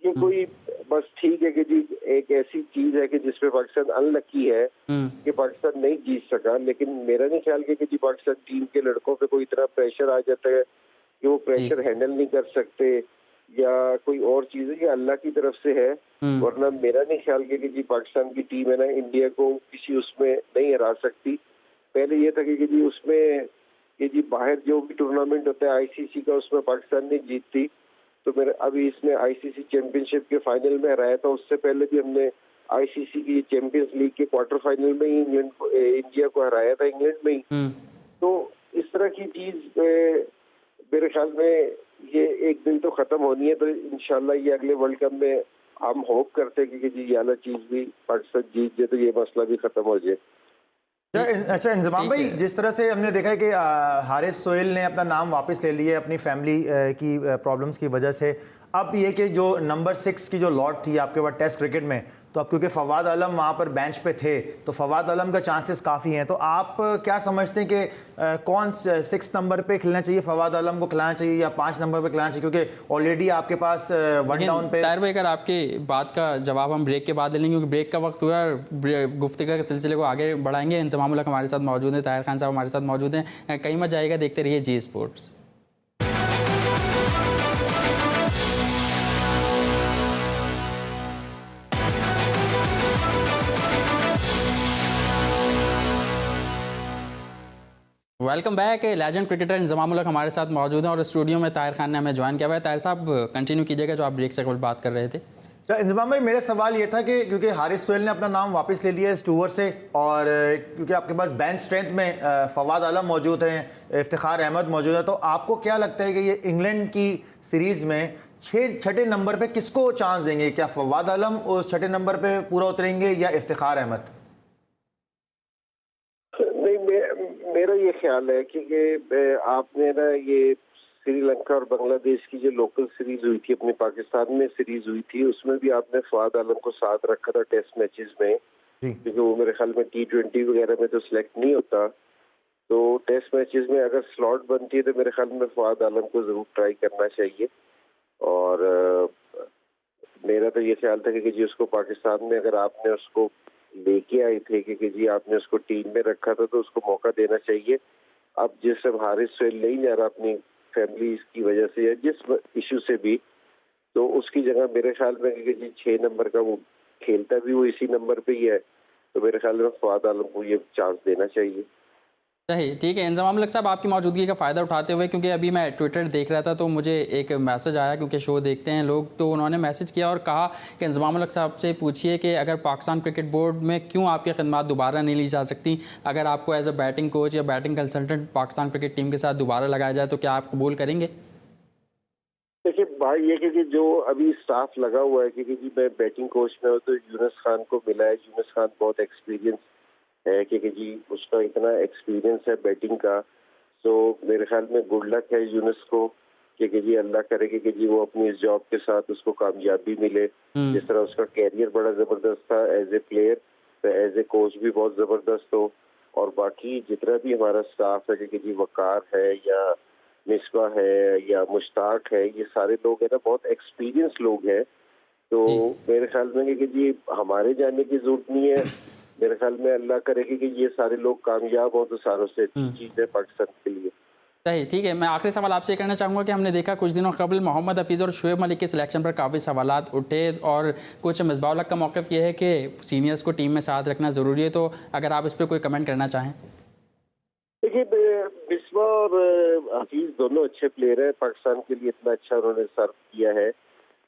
ये कोई बस ठीक है कि जी एक ऐसी चीज है कि जिसपे पाकिस्तान अनलकी है कि पाकिस्तान नहीं जीत सका, लेकिन मेरा नहीं ख्याल कि जी पाकिस्तान टीम के लड़कों पे कोई इतना प्रेशर आ जाता है कि वो प्रेशर हैंडल नहीं कर सकते या कोई और चीज है, ये अल्लाह की तरफ से है। वरना मेरा नहीं ख्याल कि जी पाकिस्तान की टीम है ना इंडिया को किसी उसमें नहीं हरा सकती। पहले ये था कि जी उसमें कि जी बाहर जो भी टूर्नामेंट होता है आईसीसी का उसमें पाकिस्तान नहीं जीतती, तो मेरे अभी इसने आईसीसी चैंपियनशिप के फाइनल में हराया था, उससे पहले भी हमने आईसीसी की चैंपियंस लीग के क्वार्टर फाइनल में ही इंडिया को हराया था इंग्लैंड में ही। तो इस तरह की चीज मेरे ख्याल में ये एक दिन तो खत्म होनी है, तो इंशाल्लाह ये अगले वर्ल्ड कप में हम होप करते हैं कि जी ये वाला चीज भी पाकिस्तान जीत जाए तो ये मसला भी खत्म हो जाए। अच्छा इंजमाम भाई, जिस तरह से हमने देखा है कि हारिस सोहेल ने अपना नाम वापस ले लिया अपनी फैमिली की प्रॉब्लम्स की वजह से। अब ये कि जो नंबर 6 की जो लॉट थी आपके पास टेस्ट क्रिकेट में, तो अब क्योंकि फवाद आलम वहाँ पर बेंच पे थे तो फवाद आलम का चांसेस काफ़ी हैं, तो आप क्या समझते हैं कि कौन 6 नंबर पे खेलना चाहिए? फवाद आलम को खिलाना चाहिए या 5 नंबर पे खिलाना चाहिए? क्योंकि ऑलरेडी आपके पास 1 डाउन पे। ताहिर भाई, अगर आपकी बात का जवाब हम ब्रेक के बाद ले लेंगे, क्योंकि ब्रेक का वक्त हुआ, गुफ्तगू के सिलसिले को आगे बढ़ाएंगे। इंजमाम उल हक हमारे साथ मौजूद हैं, ताहिर खान साहब हमारे साथ मौजूद हैं। कहीं मत जाइएगा, देखते रहिए Zee Sports. Welcome back. Legend cricketer Inzamam ul Haq हमारे साथ मौजूद हैं और स्टूडियो में ताहिर खान ने हमें ज्वाइन किया हुआ है। ताहिर साहब, कंटिन्यू कीजिएगा जो आप ब्रेक से कबल बात कर रहे थे। इंजमाम भाई, मेरा सवाल ये था कि क्योंकि हारिस सोहेल ने अपना नाम वापस ले लिया है स्टूअर से, और क्योंकि आपके पास बेंच स्ट्रेंथ में फवाद आलम मौजूद हैं, इफ्तिखार अहमद मौजूद है, तो आपको क्या लगता है कि ये इंग्लैंड की सीरीज़ में छठे नंबर पे किसको चांस देंगे? क्या फवाद आलम उस छठे नंबर पे पूरा उतरेंगे या इफ्तिखार अहमद? नहीं, मेरा ये ख्याल है कि आपने ना ये श्रीलंका और बांग्लादेश की जो लोकल सीरीज हुई थी, अपने पाकिस्तान में सीरीज हुई थी, उसमें भी आपने फवाद आलम को साथ रखा था टेस्ट मैचेस में, क्योंकि वो मेरे ख्याल में T20 वगैरह में तो सिलेक्ट नहीं होता। तो टेस्ट मैचेस में अगर स्लॉट बनती है तो मेरे ख्याल में फवाद आलम को जरूर ट्राई करना चाहिए। और मेरा तो ये ख्याल था कि जी उसको पाकिस्तान में अगर आपने उसको लेके आए थे कि जी आपने उसको टीम में रखा था तो उसको मौका देना चाहिए। अब जिस सब हारिस सोहेल नहीं जा रहा अपनी फैमिली की वजह से या जिस इशू से भी, तो उसकी जगह मेरे ख्याल में कि जी 6 नंबर का वो खेलता भी वो इसी नंबर पे ही है, तो मेरे ख्याल में फवाद आलम को ये चांस देना चाहिए। सही, ठीक है। इंजमाम उल हक साहब, आपकी मौजूदगी का फ़ायदा उठाते हुए, क्योंकि अभी मैं ट्विटर देख रहा था तो मुझे एक मैसेज आया, क्योंकि शो देखते हैं लोग, तो उन्होंने मैसेज किया और कहा कि इंजमाम उल हक साहब से पूछिए कि अगर पाकिस्तान क्रिकेट बोर्ड में क्यों आपकी खिदमत दोबारा नहीं ली जा सकती? अगर आपको एज अ बैटिंग कोच या batting consultant Pakistan cricket team के साथ दोबारा लगाया जाए तो क्या आप कबूल करेंगे? देखिए भाई, ये कि जो अभी स्टाफ लगा हुआ है कि जी मैं बैटिंग कोच में हूँ, तो यूनुस खान को मिला है। यूनुस खान बहुत एक्सपीरियंस है कि जी उसका इतना एक्सपीरियंस है बैटिंग का, तो मेरे ख्याल में गुड लक है यूनुस को कि जी अल्लाह करे कि जी वो अपनी इस जॉब के साथ उसको कामयाबी मिले। जिस तरह उसका कैरियर बड़ा ज़बरदस्त था एज ए प्लेयर, तो एज ए कोच भी बहुत ज़बरदस्त हो। और बाकी जितना भी हमारा स्टाफ है कि जी वकार है या मिसबा है या मुश्ताक है, ये सारे लोग है ना बहुत एक्सपीरियंस लोग हैं। तो मेरे ख्याल में कि जी हमारे जाने की जरूरत नहीं है। मेरे ख्याल में अल्लाह करेगी कि ये सारे लोग कामयाब हो तो सारों से अच्छी चीज़ है पाकिस्तान के लिए। सही, ठीक है। मैं आखिरी सवाल आपसे करना चाहूँगा कि हमने देखा कुछ दिनों कबल मोहम्मद हफीज़ और शुएब मलिक के सिलेक्शन पर काफ़ी सवालात उठे, और कुछ मिसबाह उल हक का मौक़िफ़ ये है कि सीनियर्स को टीम में साथ रखना ज़रूरी है, तो अगर आप इस पर कोई कमेंट करना चाहें। देखिए, मिसबा और हफीज दोनों अच्छे प्लेयर हैं, पाकिस्तान के लिए इतना अच्छा उन्होंने सर्व किया है,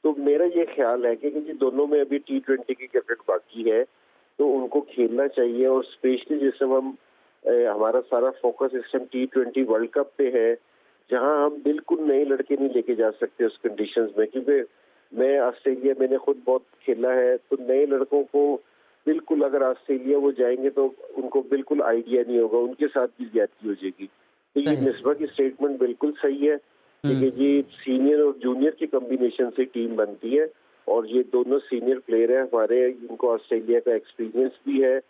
तो मेरा ये ख्याल है कि जी दोनों में अभी T20 की क्रिकेट बाकी है, तो उनको खेलना चाहिए। और स्पेशली जिस समय हम हमारा सारा फोकस इस टाइम T20 वर्ल्ड कप पे है, जहां हम बिल्कुल नए लड़के नहीं लेके जा सकते उस कंडीशंस में, क्योंकि मैं ऑस्ट्रेलिया मैंने खुद बहुत खेला है, तो नए लड़कों को बिल्कुल अगर ऑस्ट्रेलिया वो जाएंगे तो उनको बिल्कुल आइडिया नहीं होगा, उनके साथ भी ज्यादती हो जाएगी। तो ये मिसबा की स्टेटमेंट बिल्कुल सही है कि जी सीनियर और जूनियर की कॉम्बिनेशन से टीम बनती है, और ये दोनों सीनियर प्लेयर है हमारे, इनको ऑस्ट्रेलिया का एक्सपीरियंस भी है,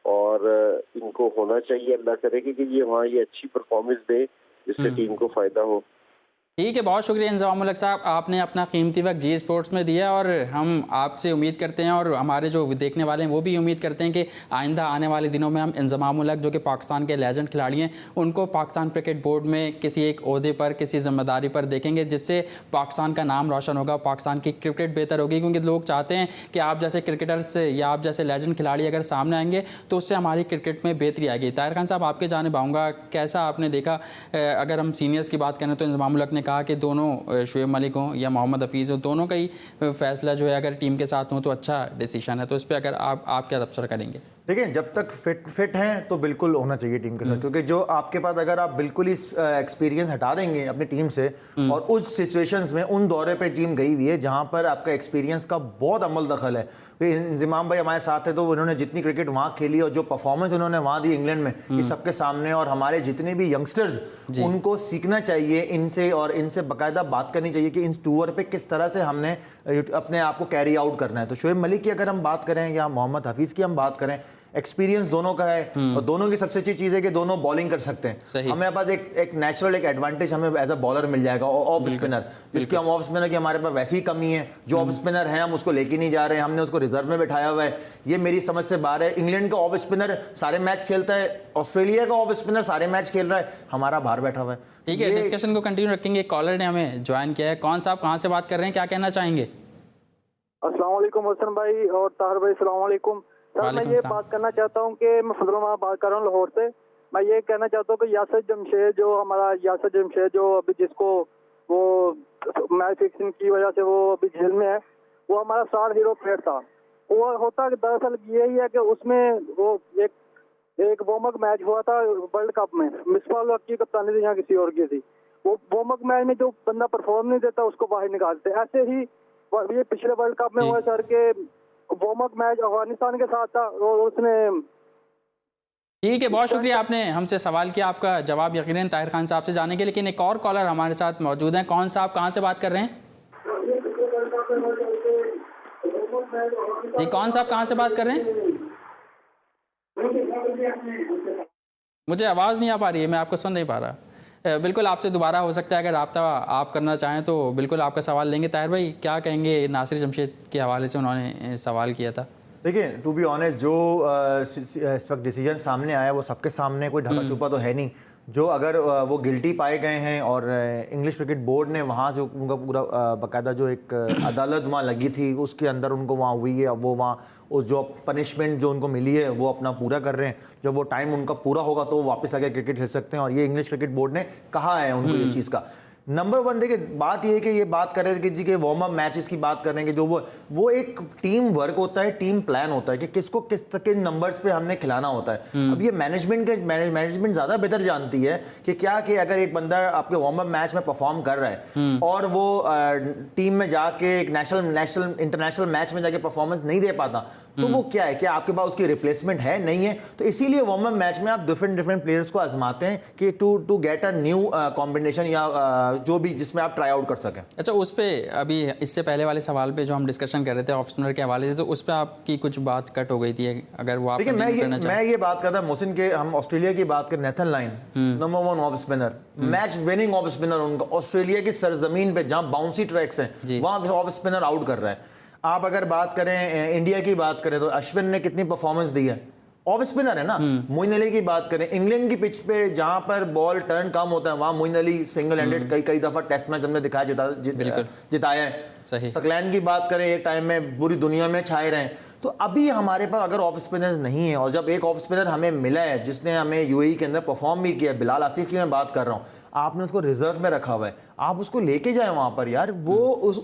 और इनको होना चाहिए। अल्लाह करे कि ये वहाँ ये अच्छी परफॉर्मेंस दे जिससे टीम को फायदा हो। ठीक है, बहुत शुक्रिया इंज़माम उल हक साहब, आपने अपना कीमती वक्त जी स्पोर्ट्स में दिया और हम आपसे उम्मीद करते हैं और हमारे जो देखने वाले हैं वो भी उम्मीद करते हैं कि आइंदा आने वाले दिनों में हम इंज़माम उल हक जो कि पाकिस्तान के लेजेंड खिलाड़ी हैं उनको पाकिस्तान क्रिकेट बोर्ड में किसी एक ओहदे पर, किसी जिम्मेदारी पर देखेंगे, जिससे पाकिस्तान का नाम रोशन होगा, पाकिस्तान की क्रिकेट बेहतर होगी। क्योंकि लोग चाहते हैं कि आप जैसे क्रिकेटर्स या आप जैसे लेजेंड खिलाड़ी अगर सामने आएंगे तो उससे हमारी क्रिकेट में बेहतरी आएगी। ताहिर खान साहब, आपके जानिब आऊँगा, कैसा आपने देखा, अगर हम सीनियर्स की बात करें तो इंज़माम उल हक ने कहा कि दोनों शुएब मलिक हों या मोहम्मद हफीज़ हो, दोनों का ही फैसला जो है अगर टीम के साथ हो तो अच्छा डिसीजन है, तो इस पर अगर आप क्या तबसरा करेंगे? देखिए, जब तक फिट हैं तो बिल्कुल होना चाहिए टीम के साथ, क्योंकि जो आपके पास अगर आप बिल्कुल ही एक्सपीरियंस हटा देंगे अपनी टीम से और उस सिचुएशंस में उन दौरे पे टीम गई हुई है जहां पर आपका एक्सपीरियंस का बहुत अमल दखल है। इंज़माम भाई हमारे साथ है तो उन्होंने जितनी क्रिकेट वहाँ खेली और जो परफॉर्मेंस उन्होंने वहाँ दी इंग्लैंड में इस सबके सामने, और हमारे जितने भी यंगस्टर्स उनको सीखना चाहिए इनसे और इनसे बाकायदा बात करनी चाहिए कि इस टूर पे किस तरह से हमने अपने आप को कैरी आउट करना है। तो शुएब मलिक की अगर हम बात करें या मोहम्मद हफीज़ की हम बात करें, एक्सपीरियंस दोनों का है और दोनों की सबसे अच्छी चीज़ है कि दोनों बॉलिंग कर सकते हैं। हमें पास एक नेचुरल एक एडवांटेज हमें एज अ बॉलर मिल जाएगा, ऑफ स्पिनर, जिसकी हम ऑफ स्पिनर की हमारे पास वैसी ही कमी है। जो ऑफ स्पिनर है हम उसको लेके नहीं जा रहे हैं, हमने उसको रिजर्व में बैठाया हुआ है। ये मेरी समझ से बाहर है। इंग्लैंड का ऑफ स्पिनर सारे मैच खेलता है, ऑस्ट्रेलिया का ऑफ स्पिनर सारे मैच खेल रहा है, हमारा बाहर बैठा हुआ है। ठीक है, डिस्कशन को कंटिन्यू रखेंगे। कॉलर ने हमें ज्वाइन किया है। कौन साहब, कहाँ से बात कर रहे हैं, क्या कहना चाहेंगे? अस्सलाम वालेकुम हसन भाई और ताहिर भाई, अस्सलाम वालेकुम। सर, मैं ये बात करना चाहता हूँ कि मैं फजल बात कर रहा हूँ लाहौर से। मैं ये कहना चाहता हूँ कि यासर जमशेद जो अभी जिसको वो मैच फिक्सिंग की वजह से वो अभी जेल में है, वो हमारा स्टार हीरो प्लेयर था। वो होता दरअसल यही है कि उसमें वो एक वार्म अप मैच हुआ था वर्ल्ड कप में, मिसबाह उल हक की कप्तानी थी या किसी और की थी। वो वार्म अप मैच में जो बंदा परफॉर्म नहीं देता उसको बाहर निकालते। ऐसे ही ये पिछले वर्ल्ड कप में हुआ सर के वार्म अप मैच अफगानिस्तान के साथ था और उसने। ठीक है, बहुत शुक्रिया, आपने हमसे सवाल किया, आपका जवाब यकीनन ताहिर खान साहब से जानेंगे। लेकिन एक और कॉलर हमारे साथ मौजूद हैं। कौन साहब, कहाँ से बात कर रहे हैं? जी, कौन साहब, कहाँ से बात कर रहे हैं? मुझे आवाज़ नहीं आ पा रही है, मैं आपको सुन नहीं पा रहा। बिल्कुल आपसे दोबारा हो सकता है अगर आप करना चाहें तो बिल्कुल आपका सवाल लेंगे। ताहिर भाई, क्या कहेंगे नासिर जमशेद के हवाले से, उन्होंने सवाल किया था। देखिए, टू बी ऑनेस्ट, जो इस वक्त डिसीजन सामने आया वो सबके सामने, कोई ढका छुपा तो है नहीं। जो अगर वो गिल्टी पाए गए हैं और इंग्लिश क्रिकेट बोर्ड ने वहाँ से उनका पूरा बाकायदा जो एक अदालत वहाँ लगी थी उसके अंदर उनको वहाँ हुई है, अब वो वहाँ उस जो पनिशमेंट जो उनको मिली है वो अपना पूरा कर रहे हैं। जब वो टाइम उनका पूरा होगा तो वो वापस आके क्रिकेट खेल सकते हैं और ये इंग्लिश क्रिकेट बोर्ड ने कहा है उनको ये चीज़ का। नंबर वन, देखिए बात ये है कि ये बात कर रहे थे कि जी के वार्म अप मैचेस की बात कर रहे हैं कि जो वो एक टीम वर्क होता है, टीम प्लान होता है कि किसको किन नंबर्स पे हमने खिलाना होता है। अब ये मैनेजमेंट ज़्यादा बेहतर जानती है कि क्या कि अगर एक बंदा आपके वार्म अप मैच में परफॉर्म कर रहा है और वो टीम में जाके एक नेशनल इंटरनेशनल मैच में जाके परफॉर्मेंस नहीं दे पाता तो वो क्या है, क्या आपके पास उसकी रिप्लेसमेंट है, नहीं है? तो इसीलिए वार्म अप मैच में आप डिफरेंट प्लेयर्स को आजमाते हैं कि to get a new combination या जो भी जिसमें आप ट्राई आउट कर सकें। अच्छा, उस पे अभी इससे पहले वाले सवाल पे जो हम डिस्कशन कर रहे थे ऑफ स्पिनर के हवाले से, तो उस पे आपकी कुछ बात कट हो गई थी, अगर वो आप देखिए मैं ये बात करता मोहसिन के, हम ऑस्ट्रेलिया की बात करें, Nathan line number 1 off spinner, match winning off spinner उनका, ऑस्ट्रेलिया की सरजमीन पे जहां बाउंसी ट्रैक्स हैं वहां ऑफ स्पिनर आउट कर रहा है। आप अगर बात करें इंडिया की बात करें तो अश्विन ने कितनी परफॉर्मेंस दी है, ऑफ स्पिनर है ना। मोइन अली की बात करें, इंग्लैंड की पिच पे जहां पर बॉल टर्न कम होता है वहां मोइन अली सिंगल हैंडेड कई दफा टेस्ट मैच हमने दिखाया, जिताया है। सही। सकलैन की बात करें, एक टाइम में पूरी दुनिया में छाए रहे। तो अभी हमारे पास अगर ऑफ स्पिनर नहीं है और जब एक ऑफ स्पिनर हमें मिला है जिसने हमें यूएई के अंदर परफॉर्म भी किया, बिलाल आसिफ की मैं बात कर रहा हूँ, आपने उसको रिजर्व में रखा हुआ है, आप उसको लेके जाए वहां पर यार। वो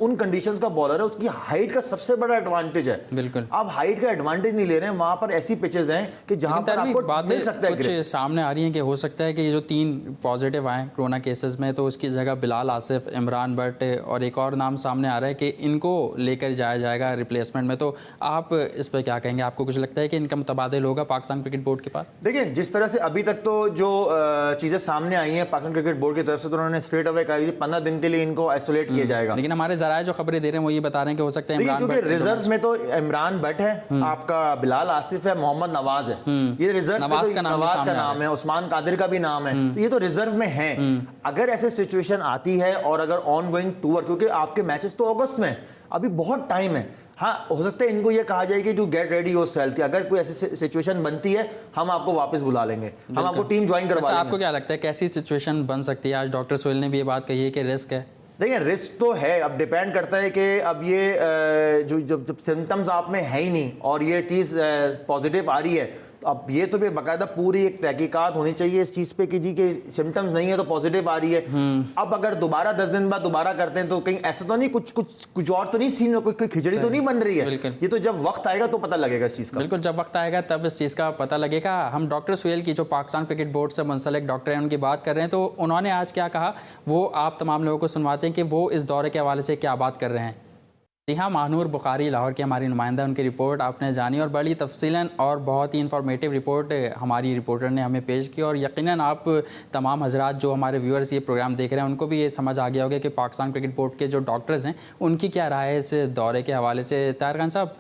उन कंडीशंस का बॉलर है, उसकी हाइट का सबसे बड़ा एडवांटेज है। बिल्कुल, आप हाइट का एडवांटेज नहीं ले रहे हैं, वहां पर ऐसी पिचेस हैं कि जहां पर आपको मिल सकता है। कुछ सामने आ रही है कि हो सकता है कि ये जो 3 पॉजिटिव आए कोरोना केसेस में, तो उसकी जगह बिलाल आसिफ, इमरान भट्ट और एक और नाम सामने आ रहा है कि इनको लेकर जाया जाएगा रिप्लेसमेंट में। तो आप इस पर क्या कहेंगे? आपको कुछ लगता है कि इनका मुतबादिल होगा पाकिस्तान क्रिकेट बोर्ड के पास? देखिए, जिस तरह से अभी तक तो जो चीजें सामने आई हैं पाकिस्तान क्रिकेट बोर्ड की तरफ से, तो उन्होंने स्ट्रेट अवे कहा 15 दिन के लिए इनको आइसोलेट किया जाएगा। लेकिन हमारे जराए जो खबरें दे रहे हैं वो ये बता रहे हैं कि हो सकता है इमरान क्योंकि भट्ट रिजर्व में तो इमरान भट्ट है, आपका बिलाल आसिफ है, मोहम्मद नवाज है, ये रिजर्व में तो नवाज का नाम है, उस्मान कादिर का भी नाम है, तो ये तो रिजर्व में है। अगर ऐसे सिचुएशन आती है और अगर ऑन गोइंग टूर, क्योंकि आपके मैचेस तो अगस्त में, अभी बहुत टाइम है, हाँ हो सकता है इनको ये कहा जाए कि टू गेट रेडी योरसेल्फ, कि अगर कोई ऐसी सिचुएशन बनती है हम आपको वापस बुला लेंगे, हम आपको टीम ज्वाइन करवा लेंगे। आपको क्या लगता है कैसी सिचुएशन बन सकती है? आज डॉक्टर सोहेल ने भी ये बात कही है कि रिस्क है। देखिए रिस्क तो है, अब डिपेंड करता है कि अब ये जो जब सिम्टम्स आप में है ही नहीं और ये चीज़ पॉजिटिव आ रही है, तो अब ये तो फिर बाकायदा पूरी एक तहकीकात होनी चाहिए इस चीज़ पे कि जी के सिम्टम्स नहीं है तो पॉजिटिव आ रही है। अब अगर दोबारा 10 दिन बाद दोबारा करते हैं तो कहीं ऐसा तो नहीं कुछ और तो नहीं सीन, कोई खिचड़ी तो नहीं बन रही है। ये तो जब वक्त आएगा तो पता लगेगा इस चीज़ का। बिल्कुल, जब वक्त आएगा तब इस चीज़ का पता लगेगा। हम डॉक्टर सोहेल की, जो पाकिस्तान क्रिकेट बोर्ड से मुंसलिक डॉक्टर हैं, उनकी बात कर रहे हैं, तो उन्होंने आज क्या कहा वो आप तमाम लोगों को सुनवाते हैं कि वो इस दौरे के हवाले से क्या बात कर रहे हैं। जी हाँ, महानूर बुखारी लाहौर की हमारी नुमाइंदा, उनकी रिपोर्ट आपने जानी और बड़ी तफसीलन और बहुत ही इंफॉर्मेटिव रिपोर्ट हमारी रिपोर्टर ने हमें पेश की, और यकीनन आप तमाम हजरात जो हमारे व्यूअर्स ये प्रोग्राम देख रहे हैं उनको भी ये समझ आ गया होगा कि पाकिस्तान क्रिकेट बोर्ड के जो डॉक्टर्स हैं उनकी क्या राय है इस दौरे के हवाले से। ताहिर खान साहब,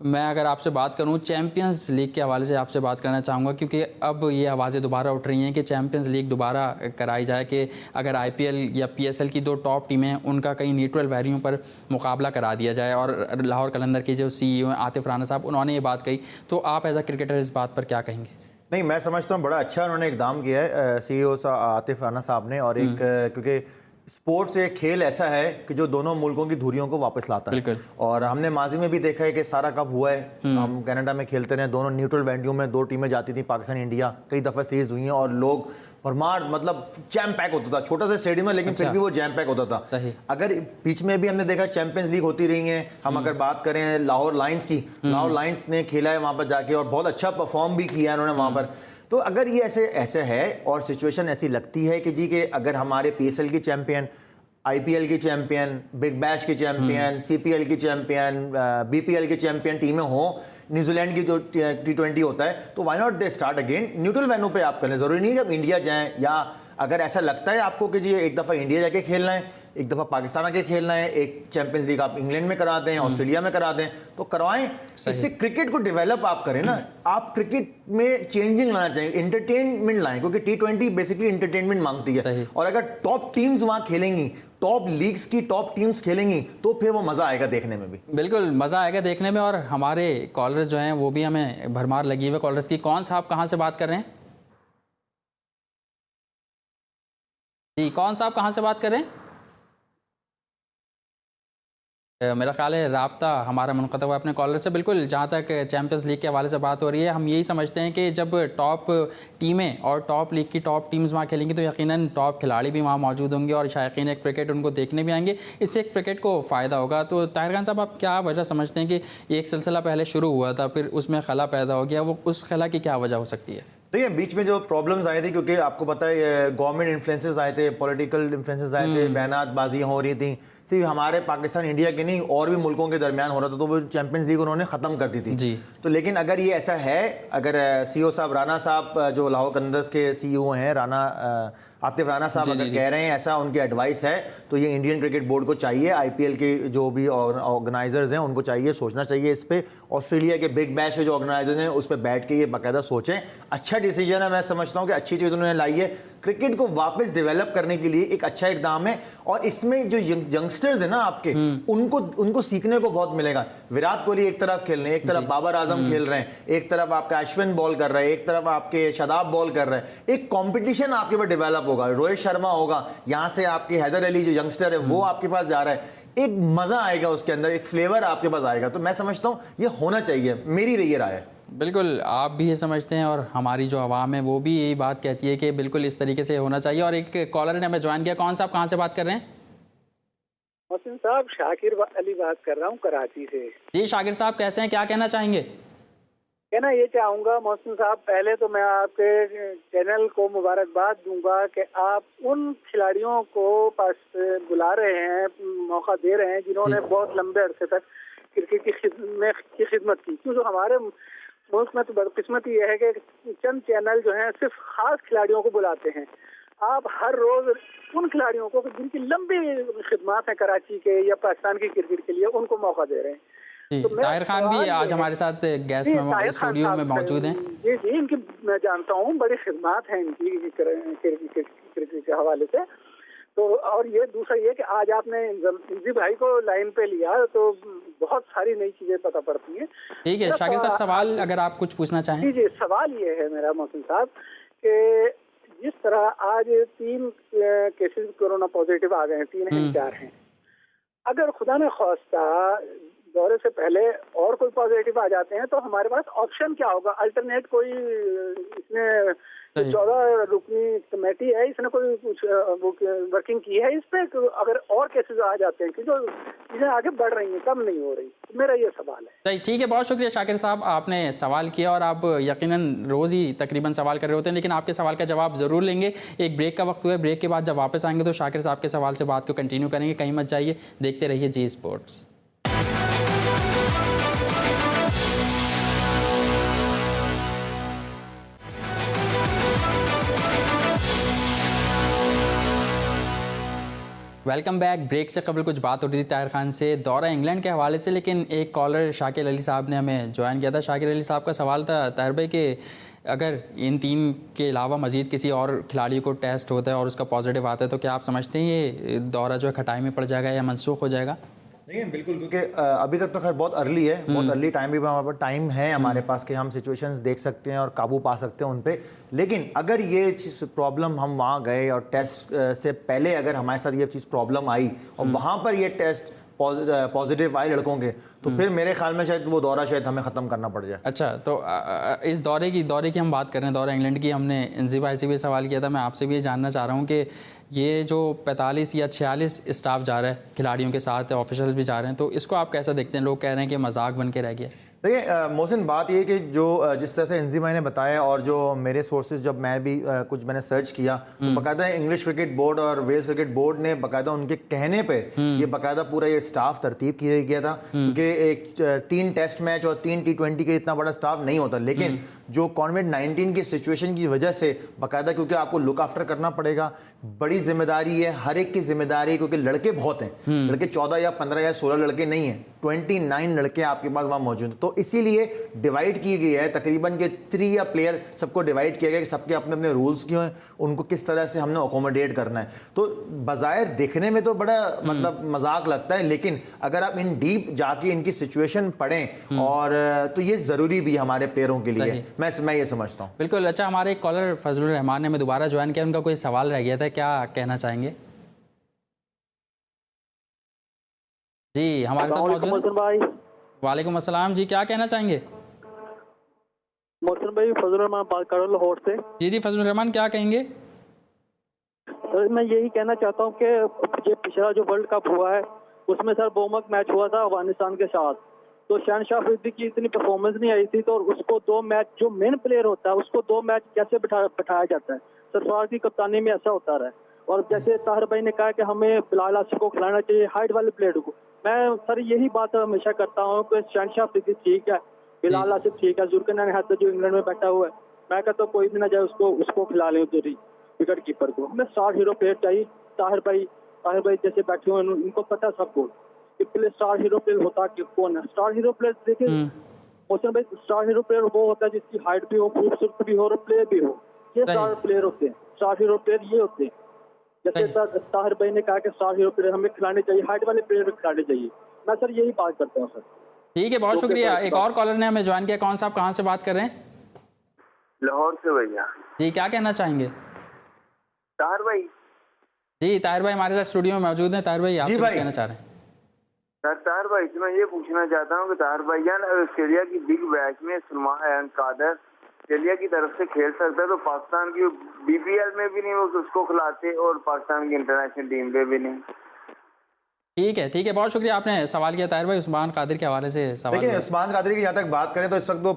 मैं अगर आपसे बात करूं चैम्पियंस लीग के हवाले से आपसे बात करना चाहूँगा, क्योंकि अब ये आवाज़ें दोबारा उठ रही हैं कि चैम्पियंस लीग दोबारा कराई जाए, कि अगर आईपीएल या पीएसएल की 2 टॉप टीमें हैं उनका कहीं न्यूट्रल वेन्यू पर मुकाबला करा दिया जाए। और लाहौर कलंदर के जो CEO हैं आतिफ राना साहब, उन्होंने ये बात कही, तो आप एज अ क्रिकेटर इस बात पर क्या कहेंगे? नहीं, मैं समझता हूँ बड़ा अच्छा उन्होंने इकदाम किया है CEO आतिफ राना साहब ने, और एक क्योंकि स्पोर्ट्स एक खेल ऐसा है कि जो दोनों मुल्कों की धुरियों को वापस लाता है, और हमने माजी में भी देखा है कि सारा कप हुआ है, हम कनाडा में खेलते रहे, दोनों न्यूट्रल वेन्यू में 2 टीमें जाती थी, पाकिस्तान इंडिया, कई दफ़ा सीरीज हुई हैं और लोग भरमार, मतलब जैम पैक होता था, छोटा सा स्टेडियम है लेकिन फिर भी वो जैम पैक होता था। सही। अगर बीच में भी हमने देखा चैंपियंस लीग होती रही है, हम अगर बात करें लाहौर लायंस की, लाहौर लायंस ने खेला है वहाँ पर जाके और बहुत अच्छा परफॉर्म भी किया है उन्होंने वहाँ पर। तो अगर ये ऐसे है और सिचुएशन ऐसी लगती है कि जी के अगर हमारे PSL की चैंपियन, IPL की चैंपियन, बिग बैश की चैंपियन, CPL की चैंपियन, BPL की चैंपियन टीमें हों, न्यूजीलैंड की जो T20 होता है, तो why not they start again neutral venue पे आप करें। ज़रूरी नहीं है कि आप इंडिया जाएं, या अगर ऐसा लगता है आपको कि जी एक दफ़ा इंडिया जाके खेलना है, एक दफ़ा पाकिस्तान आके खेलना है, एक चैंपियंस लीग आप इंग्लैंड में करा दें, ऑस्ट्रेलिया में करा दें, तो करवाएं। इससे क्रिकेट को डेवलप आप करें ना, आप क्रिकेट में चेंजिंग लाना चाहिए, एंटरटेनमेंट लाएं, क्योंकि T20 बेसिकली एंटरटेनमेंट मांगती है, और अगर टॉप टीम्स वहां खेलेंगी, टॉप लीग्स की टॉप टीम्स खेलेंगी, तो फिर वो मजा आएगा देखने में भी। बिल्कुल मजा आएगा देखने में। और हमारे कॉलर्स जो हैं वो भी हमें भरमार लगी हुई कॉलर्स की। कौन साहब कहाँ से बात कर रहे हैं? जी, कौन साहब कहाँ से बात कर रहे हैं? मेरा ख्याल है राब्ता हमारा मुनक़ता हुआ अपने कॉलर से। बिल्कुल, जहाँ तक चैंपियंस लीग के हवाले से बात हो रही है, हम यही समझते हैं कि जब टॉप टीमें और टॉप लीग की टॉप टीम्स वहाँ खेलेंगी तो यकीनन टॉप खिलाड़ी भी वहाँ मौजूद होंगे और शायकीन एक क्रिकेट उनको देखने भी आएंगे, इससे एक क्रिकेट को फ़ायदा होगा। तो ताहिर खान साहब, आप क्या वजह समझते हैं कि एक सिलसिला पहले शुरू हुआ था, फिर उसमें खला पैदा हो गया, वो उस खला की क्या वजह हो सकती है? देखिए, बीच में जो प्रॉब्लम्स आए थे, क्योंकि आपको पता है गवर्नमेंट इन्फ्लुएंसेस आए थे, पॉलिटिकल इन्फ्लुएंसेस आए थे, बयानातबाजियाँ हो रही थी, सिर्फ हमारे पाकिस्तान इंडिया के नहीं और भी मुल्कों के दरमियान हो रहा था, तो वो चैंपियंस लीग उन्होंने ख़त्म कर दी थी जी। तो लेकिन अगर ये ऐसा है, अगर CEO साहब राना साहब जो लाहौर कलंदर्स के CEO हैं, आतिफ राना साहब अगर कह रहे हैं ऐसा, उनकी एडवाइस है, तो ये इंडियन क्रिकेट बोर्ड को चाहिए, IPL के जो भी ऑर्गेनाइजर्स हैं उनको चाहिए, सोचना चाहिए इस पे। ऑस्ट्रेलिया के बिग बैश के जो ऑर्गेनाइजर्स हैं उस पर बैठ के ये बाकायदा सोचें। अच्छा डिसीजन है, मैं समझता हूँ कि अच्छी चीज़ उन्होंने लाई है, क्रिकेट को वापस डेवलप करने के लिए एक अच्छा इकदाम है, और इसमें जो यंगस्टर्स हैं ना आपके, उनको सीखने को बहुत मिलेगा। विराट कोहली एक तरफ खेल रहे हैं, एक तरफ बाबर आजम खेल रहे हैं, एक तरफ आपका अश्विन बॉल कर रहे हैं, एक तरफ आपके शादाब बॉल कर रहे हैं, एक कंपटीशन आपके पास डेवलप होगा, रोहित शर्मा होगा, यहाँ से आपके हैदर अली जो यंगस्टर है वो आपके पास जा रहा है, एक मजा आएगा उसके अंदर, एक फ्लेवर आपके पास आएगा। तो मैं समझता हूँ ये होना चाहिए, मेरी ये राय है। बिल्कुल, आप भी ये समझते हैं और हमारी जो आवाम है वो भी यही बात कहती है कि बिल्कुल इस तरीके से होना चाहिए। और एक कॉलर ने हमें ज्वाइन किया। कौन साहब कहाँ से बात कर रहे हैं? मोहसिन साहब, शाकिर अली बात कर रहा हूँ कराची से। जी शाकिर साहब, कैसे हैं, क्या कहना चाहेंगे? कहना ये चाहूँगा मोहसिन साहब, पहले तो मैं आपके चैनल को मुबारकबाद दूंगा कि आप उन खिलाड़ियों को पास बुला रहे हैं, मौका दे रहे हैं जिन्होंने बहुत लंबे अरसे तक क्रिकेट की खिदमत की। क्योंकि हमारे मुल्क में तो बदकिस्मती यह है कि चंद चैनल जो हैं सिर्फ खास खिलाड़ियों को बुलाते हैं, आप हर रोज उन खिलाड़ियों को जिनकी लंबी खिदमत है कराची के या पाकिस्तान की क्रिकेट के लिए, उनको मौका दे रहे हैं। जी, तो ताहिर खान भी आज हमारे साथ गेस्ट में स्टूडियो में मौजूद हैं। जी जी, इनकी मैं जानता हूँ, बड़ी खिदमत है इनकी क्रिकेट के हवाले से। तो और ये दूसरा ये कि आज आपने इंजी भाई को लाइन पे लिया तो बहुत सारी नई चीजें पता पड़ती हैं। ठीक है शाकिर साहब, सवाल अगर आप कुछ पूछना चाहें। जी जी, सवाल ये है मेरा मोहसिन साहब कि जिस तरह आज 3 केसेस कोरोना पॉजिटिव आ गए हैं, 3 हैं 4 हैं, अगर खुदा ने ख्वास्ता दौरे से पहले और कोई पॉजिटिव आ जाते हैं तो हमारे पास ऑप्शन क्या होगा? अल्टरनेट कोई इसमें 14 रुकनी कमेटी है, इसने कोई कुछ वर्किंग की है इस पे? अगर और केसेस आ जाते हैं कि जो चीजें आगे बढ़ रही हैं, कम नहीं हो रही, मेरा ये सवाल है। सही, ठीक है, बहुत शुक्रिया शाकिर साहब, आपने सवाल किया और आप यकीनन रोज ही तकरीबन सवाल कर रहे होते हैं, लेकिन आपके सवाल का जवाब ज़रूर लेंगे। एक ब्रेक का वक्त हुआ है, ब्रेक के बाद जब वापस आएंगे तो शाकिर साहब के सवाल से बात को कंटिन्यू करेंगे। कहीं मत जाइए, देखते रहिए Zee Sports. Welcome back. Break से कबल कुछ बात हो रही थी ताहिर खान से दौरा इंग्लैंड के हवाले से, लेकिन एक कॉलर शाकिर अली साहब ने हमें ज्वाइन किया था। शाकिर अली साहब का सवाल था ताहिर भाई कि अगर इन 3 के अलावा मज़ीद किसी और खिलाड़ी को टेस्ट होता है और उसका पॉजिटिव आता है तो क्या आप समझते हैं ये दौरा जो है खटाई में पड़ जाएगा या मनसूख हो जाएगा? देखिए बिल्कुल, क्योंकि अभी तक तो खैर बहुत अर्ली है, बहुत अर्ली टाइम भी हमारे पास टाइम है हमारे पास कि हम सिचुएशंस देख सकते हैं और काबू पा सकते हैं उन पे। लेकिन अगर ये प्रॉब्लम हम वहाँ गए और टेस्ट से पहले अगर हमारे साथ ये चीज़ प्रॉब्लम आई और वहाँ पर ये टेस्ट पॉजिटिव आए लड़कों के, तो फिर मेरे ख्याल में शायद वो दौरा शायद हमें ख़त्म करना पड़ जाए। अच्छा, तो इस दौरे की हम बात कर रहे हैं, दौरा इंग्लैंड की। हमने इंजी भाई से भी सवाल किया था, मैं आपसे भी ये जानना चाह रहा हूँ कि ये जो 45 या 46 स्टाफ जा रहा है खिलाड़ियों के साथ, ऑफिशियल्स भी जा रहे हैं, तो इसको आप कैसा देखते हैं? लोग कह रहे हैं कि मजाक बन के रह गया। देखिए मोहसिन, बात ये कि जो जिस तरह से इंजी भाई ने बताया और जो मेरे सोर्सेज जब मैं भी कुछ मैंने सर्च किया तो बाकायदा इंग्लिश क्रिकेट बोर्ड और वेल्स क्रिकेट बोर्ड ने बाकायदा उनके कहने पे ये बाकायदा पूरा ये स्टाफ तरतीब किया गया था, क्योंकि एक 3 टेस्ट मैच और 3 T20 के इतना बड़ा स्टाफ नहीं होता। लेकिन जो कोविड-19 की सिचुएशन की वजह से बाकायदा, क्योंकि आपको लुक आफ्टर करना पड़ेगा, बड़ी जिम्मेदारी है, हर एक की जिम्मेदारी, क्योंकि लड़के बहुत हैं, लड़के 14 या 15 या 16 लड़के नहीं हैं, 29 लड़के आपके पास वहाँ मौजूद हैं। तो इसीलिए डिवाइड की गई है तकरीबन के 3 या प्लेयर सबको डिवाइड किया गया कि सबके अपने अपने रूल्स क्यों हैं, उनको किस तरह से हमने अकोमोडेट करना है। तो बज़ाहिर देखने में तो बड़ा मतलब मजाक लगता है, लेकिन अगर आप इन डीप जाके इनकी सिचुएशन पढ़ें और तो ये ज़रूरी भी हमारे प्लेयरों के लिए, मैं ये समझता हूँ। बिल्कुल। अच्छा, हमारे एक कॉलर फजलुर रहमान ने हमें दोबारा ज्वाइन किया, उनका कोई सवाल रह गया था, क्या कहना चाहेंगे? जी, हमारे साथ मौजूद भाई। वालेकुम अस्सलाम जी, क्या कहना चाहेंगे? मोहसिन भाई, फजलुर रहमान बात कर रहा हूं लाहौर से। जी जी, फजलुर रहमान क्या कहेंगे? सर मैं यही कहना चाहता हूं कि ये पिछला जो वर्ल्ड कप हुआ है उसमें सर बोमक मैच हुआ था अफगानिस्तान के साथ, तो शहनशाह अफरीदी की इतनी परफॉर्मेंस नहीं आई थी, तो उसको 2 मैच, जो मेन प्लेयर होता है उसको 2 मैच कैसे बैठाया जाता है? सरफराज की कप्तानी में ऐसा होता रहा है। और जैसे ताहिर भाई ने कहा कि हमें बिलाल आसिफ को खिलाना चाहिए, हाइट वाले प्लेयर को, मैं सर यही बात हमेशा करता हूँ कि शहनशाह अफरीदी ठीक है, बिलाल आसिफ ठीक है, जुल्करनैन हैदर जो इंग्लैंड में बैठा हुआ है, मैं कहता हूँ कोई भी ना जाए, उसको खिला लें उधर विकेट कीपर को। हमें स्टार हीरो प्लेयर चाहिए। ताहिर भाई जैसे बैठे हुए हैं, उनको पता सबको कि स्टार हीरो प्लेयर होता कि कौन है। स्टार हीरो प्लेयर देखिए मोहसिन भाई, स्टार हीरो प्लेयर वो होता है जिसकी हाइट भी हो, खूबसूरत भी हो और प्लेयर भी हो, ये स्टार प्लेयर होते हैं। स्टार हीरो प्लेयर ये होते हैं। जैसे ताहिर भाई ने कहा कि स्टार हीरो प्लेयर हमें खिलाने चाहिए, हाइट वाले प्लेयर खिलाने चाहिए, मैं सर यही बात करता हूँ सर। ठीक है, बहुत शुक्रिया। एक और कॉलर ने हमें ज्वाइन किया। कौन साहब, कहाँ से बात कर रहे हैं? लाहौर से भैया। जी, क्या कहना चाहेंगे? ताहिर भाई। जी, ताहिर भाई हमारे साथ स्टूडियो में मौजूद हैं। ताहिर भाई, आप क्या कहना चाह रहे हैं? सर ताहिर भाई से मैं ये पूछना चाहता हूँ कि ताहिर भैया ऑस्ट्रेलिया की बिग मैच में सलमान कादर ऑस्ट्रेलिया की तरफ से खेल सकता है, तो पाकिस्तान की BPL में भी नहीं वो उसको खिलाते और पाकिस्तान की इंटरनेशनल टीम पे भी नहीं। ठीक है, बहुत शुक्रिया आपने सवाल किया ताहिर भाई। उस्मान कादिर के हवाले से सवाल देखिए, उस्मान कादरी की जहाँ तक बात करें तो इस वक्त वो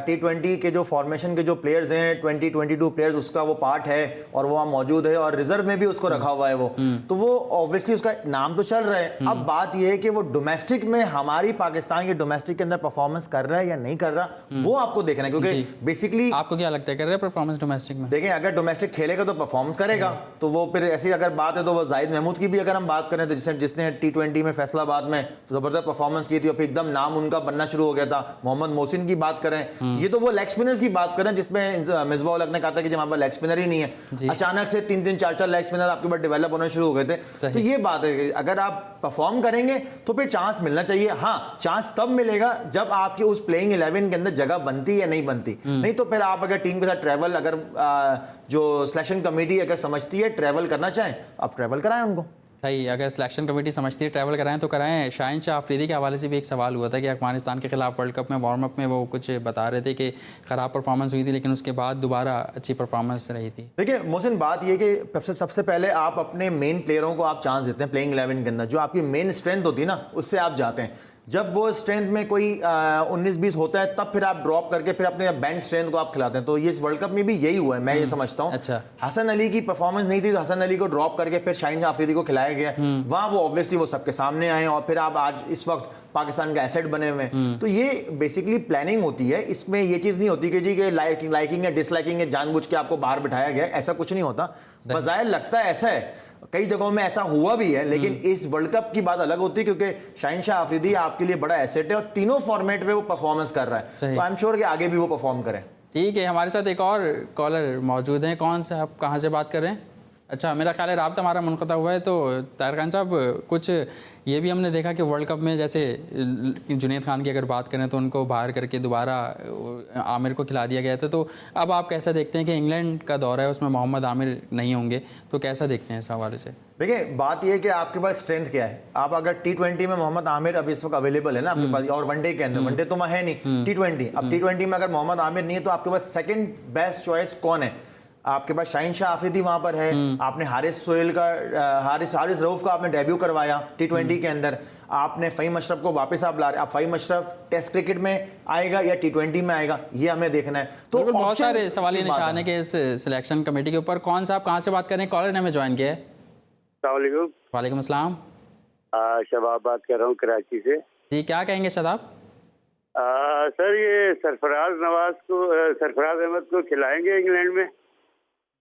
T20 के जो फॉर्मेशन के जो प्लेयर्स हैं 2022 प्लेयर्स, उसका वो पार्ट है और वो वहाँ मौजूद है और रिजर्व में भी उसको रखा हुआ है वो। तो वो ऑब्वियसली उसका नाम तो चल रहा है। अब बात ये है कि वो डोमेस्टिक में हमारी पाकिस्तान के डोमेस्टिक के अंदर परफॉर्मेंस कर रहा है या नहीं कर रहा, वो आपको देखना है, क्योंकि बेसिकली आपको क्या लगता है कर रहे हैं परफॉर्मेंस डोमेस्टिक में? देखें, अगर डोमेस्टिक खेलेगा तो परफॉर्मेंस करेगा, तो वो फिर ऐसी अगर बात है तो वो जाहिद महमूद की भी अगर हम बात करें तो जिसने T20 में फैसलाबाद में जबरदस्त परफॉर्मेंस की थी और फिर एकदम नाम उनका बनना शुरू हो गया था। मोहम्मद मोहसिन की बात करें, ये तो वो लेग स्पिनर्स की बात करें जिसमें मिसबाह उल हक ने कहा था कि हमारे पास लेग स्पिनर ही नहीं है, अचानक से 3-3 4-4 लेग स्पिनर आपके पास डेवलप होने शुरू हो गए थे। तो ये बात है कि अगर आप परफॉर्म करेंगे तो फिर चांस मिलना चाहिए। हाँ, चांस तब मिलेगा जब आपकी उस प्लेइंग 11 के अंदर जगह बनती या नहीं बनती। नहीं तो फिर आप अगर टीम के साथ ट्रैवल, अगर जो सिलेक्शन कमेटी अगर समझती है ट्रैवल करना चाहें, आप ट्रैवल कराएं उनको। भाई अगर सिलेक्शन कमेटी समझती है ट्रैवल कराएं तो कराएं। शाहीन शाह अफरीदी के हवाले से भी एक सवाल हुआ था कि अफगानिस्तान के खिलाफ वर्ल्ड कप में वार्म अप में वो कुछ बता रहे थे कि ख़राब परफॉर्मेंस हुई थी लेकिन उसके बाद दोबारा अच्छी परफॉर्मेंस रही थी। देखिए मोहसिन, बात ये कि सबसे पहले आप अपने मेन प्लेयरों को आप चांस देते हैं प्लेइंग 11 के अंदर, जो आपकी मेन स्ट्रेंथ होती है ना उससे आप जाते हैं। जब वो स्ट्रेंथ में कोई 19-20 होता है तब फिर आप ड्रॉप करके फिर अपने बेंच स्ट्रेंथ को आप खिलाते हैं। तो ये इस वर्ल्ड कप में भी यही हुआ है, मैं ये समझता हूँ। अच्छा, हसन अली की परफॉर्मेंस नहीं थी तो हसन अली को ड्रॉप करके फिर शाहीन शाह अफरीदी को खिलाया गया। वहाँ वो ऑब्वियसली वो सबके सामने आए और फिर आप आज इस वक्त पाकिस्तान का एसेट बने हुए। तो ये बेसिकली प्लानिंग होती है, इसमें ये चीज़ नहीं होती कि जी के लाइकिंग या डिसलाइकिंग है जानबूझ के आपको बाहर बिठाया गया, ऐसा कुछ नहीं होता। बज़ाहिर लगता है ऐसा है, कई जगहों में ऐसा हुआ भी है, लेकिन इस वर्ल्ड कप की बात अलग होती है क्योंकि शाहीन शाह अफरीदी आपके लिए बड़ा एसेट है और तीनों फॉर्मेट में वो परफॉर्मेंस कर रहा है। तो आई एम श्योर कि आगे भी वो परफॉर्म करें। ठीक है, हमारे साथ एक और कॉलर मौजूद हैं। कौन से आप कहाँ से बात कर रहे हैं? अच्छा, मेरा ख्याल है राब्ता हमारा मुनक़ता हुआ है। तो ताहिर खान साहब, कुछ ये भी हमने देखा कि वर्ल्ड कप में जैसे जुनैद खान की अगर बात करें तो उनको बाहर करके दोबारा आमिर को खिला दिया गया था। तो अब आप कैसा देखते हैं कि इंग्लैंड का दौरा है उसमें मोहम्मद आमिर नहीं होंगे, तो कैसा देखते हैं इस हवाले से? देखिए, बात यह है कि आपके पास स्ट्रेंथ क्या है। आप अगर T20 में मोहम्मद आमिर अभी इस वक्त अवेलेबल है ना आपके पास, और वनडे के अंदर, वनडे तो वहाँ है नहीं, T20। अब T20 में अगर मोहम्मद आमिर नहीं है तो आपके पास सेकंड बेस्ट चॉइस कौन है? आपके पास शाहीन शाह अफरीदी वहां पर है। आपने हारिस सोहेल का हारिस रऊफ का आपने डेब्यू करवाया T20 के अंदर। आपने फ़हीम अशरफ को वापस आप ला रहे। अब फ़हीम अशरफ टेस्ट क्रिकेट में आएगा या T20 में आएगा, ये हमें देखना है। तो बहुत सारे सवालिया निशान है कि इस सिलेक्शन कमेटी के ऊपर। कौन सा आप कहाँ से बात कर रहे हैं? कॉलर ने हमें ज्वाइन किया है। वालेकुम अस्सलाम। शबाब बात कर रहा हूँ कराची से। जी, क्या कहेंगे शबाब? सर, ये सरफराज अहमद को खिलाएंगे इंग्लैंड में?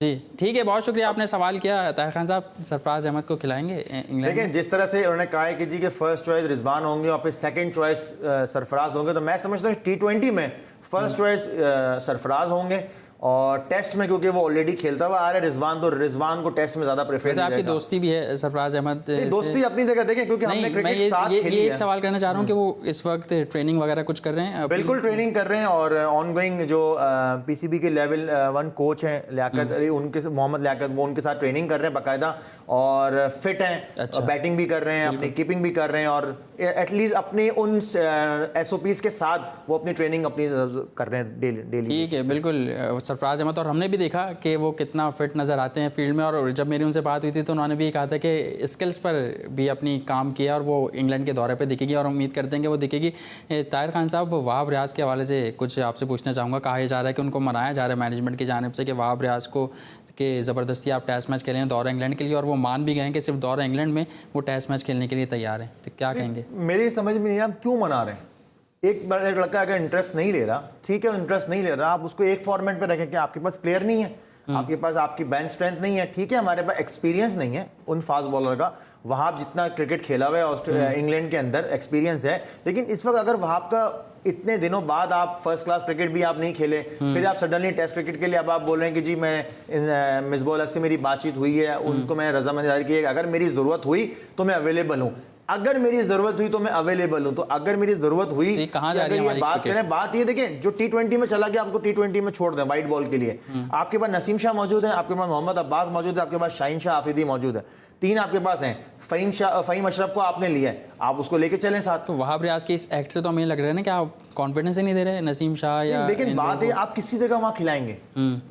जी ठीक है, बहुत शुक्रिया आपने सवाल किया ताहिर खान साहब। सरफराज अहमद को खिलाएंगे इंग्लैंड? देखिए, जिस तरह से उन्होंने कहा है कि जी के फर्स्ट चॉइस रिजवान होंगे और फिर सेकंड चॉइस सरफराज होंगे, तो मैं समझता हूँ T20 में फर्स्ट चॉइस सरफराज होंगे और टेस्ट में क्योंकि वो ऑलरेडी खेलता हुआ आ रहा है रिजवान, तो रिजवान को टेस्ट में ज्यादा प्रेफर है। आपकी दोस्ती भी है सरफराज अहमद से? दोस्ती अपनी जगह देखें, क्योंकि हमने क्रिकेट साथ खेली है। ये एक सवाल करना चाह रहा हूँ कि वो इस वक्त ट्रेनिंग वगैरह कुछ कर रहे हैं? बिल्कुल ट्रेनिंग कर रहे हैं और ऑनगोइंग जो PCB के लेवल 1 कोच हैं लियाकत अली, उनके मोहम्मद लियाकत, वो उनके साथ ट्रेनिंग कर रहे हैं बाकायदा और फिट हैं। अच्छा। बैटिंग भी कर रहे हैं, अपनी कीपिंग भी कर रहे हैं और एटलीस्ट अपने उन SOPs के साथ वो अपनी ट्रेनिंग अपनी कर रहे हैं डेली। ठीक है, बिल्कुल सरफराज अहमद। और हमने भी देखा कि वो कितना फिट नज़र आते हैं फील्ड में, और जब मेरी उनसे बात हुई थी तो उन्होंने भी कहा था कि स्किल्स पर भी अपनी काम किया और वो इंग्लैंड के दौरे पे दिखेगी और उम्मीद करते हैं कि वो दिखेगी। ताहिर खान साहब, वहाब रियाज के हवाले से कुछ आपसे पूछना चाहूँगा। कहा जा रहा है कि उनको मनाया जा रहा है मैनेजमेंट की जानिब से कि वहाब रियाज को कि ज़बरदस्ती आप टेस्ट मैच खेलें दौरा इंग्लैंड के लिए, और वो मान भी गए हैं कि सिर्फ दौरा इंग्लैंड में वो टेस्ट मैच खेलने के लिए तैयार हैं। तो क्या कहेंगे? मेरी समझ में नहीं, आप क्यों मना रहे हैं? एक लड़का अगर इंटरेस्ट नहीं ले रहा, ठीक है, इंटरेस्ट नहीं ले रहा, आप उसको एक फॉर्मेट पे रखें कि आपके पास प्लेयर नहीं है, आपके पास आपकी बेंच स्ट्रेंथ नहीं है, ठीक है, हमारे पास एक्सपीरियंस नहीं है उन फास्ट बॉलर का। वहाब जितना क्रिकेट खेला हुआ है इंग्लैंड के अंदर, एक्सपीरियंस है, लेकिन इस वक्त अगर वहाब का इतने दिनों बाद आप फर्स्ट क्लास क्रिकेट भी आप नहीं खेले, फिर आप सडनली टेस्ट क्रिकेट के लिए अब आप बोल रहे हैं कि जी मैं मिसबाह उल हक से मेरी बातचीत हुई है, उनको मैं रजामंदी जारी की है, अगर मेरी ज़रूरत हुई तो मैं अवेलेबल हूँ, अगर मेरी जरूरत हुई तो मैं अवेलेबल हूं। तो अगर मेरी जरूरत हुई, अगर ये बात करें, बात ये देखें, जो T20 में चला गया आपको T20 में छोड़ दें व्हाइट बॉल के लिए। आपके पास नसीम शाह मौजूद है, आपके पास मोहम्मद अब्बास मौजूद है, आपके पास शाहीन शाह अफरीदी मौजूद है। तीन आपके पास हैं। फ़हीम अशरफ को आपने लिया है, आप उसको लेके चलें साथ। तो वहाब रियाज के इस एक्ट से तो हमें लग रहा है ना कि आप कॉन्फिडेंस ही नहीं दे रहे नसीम शाह या, लेकिन बात है आप किसी जगह वहाँ खिलाएंगे,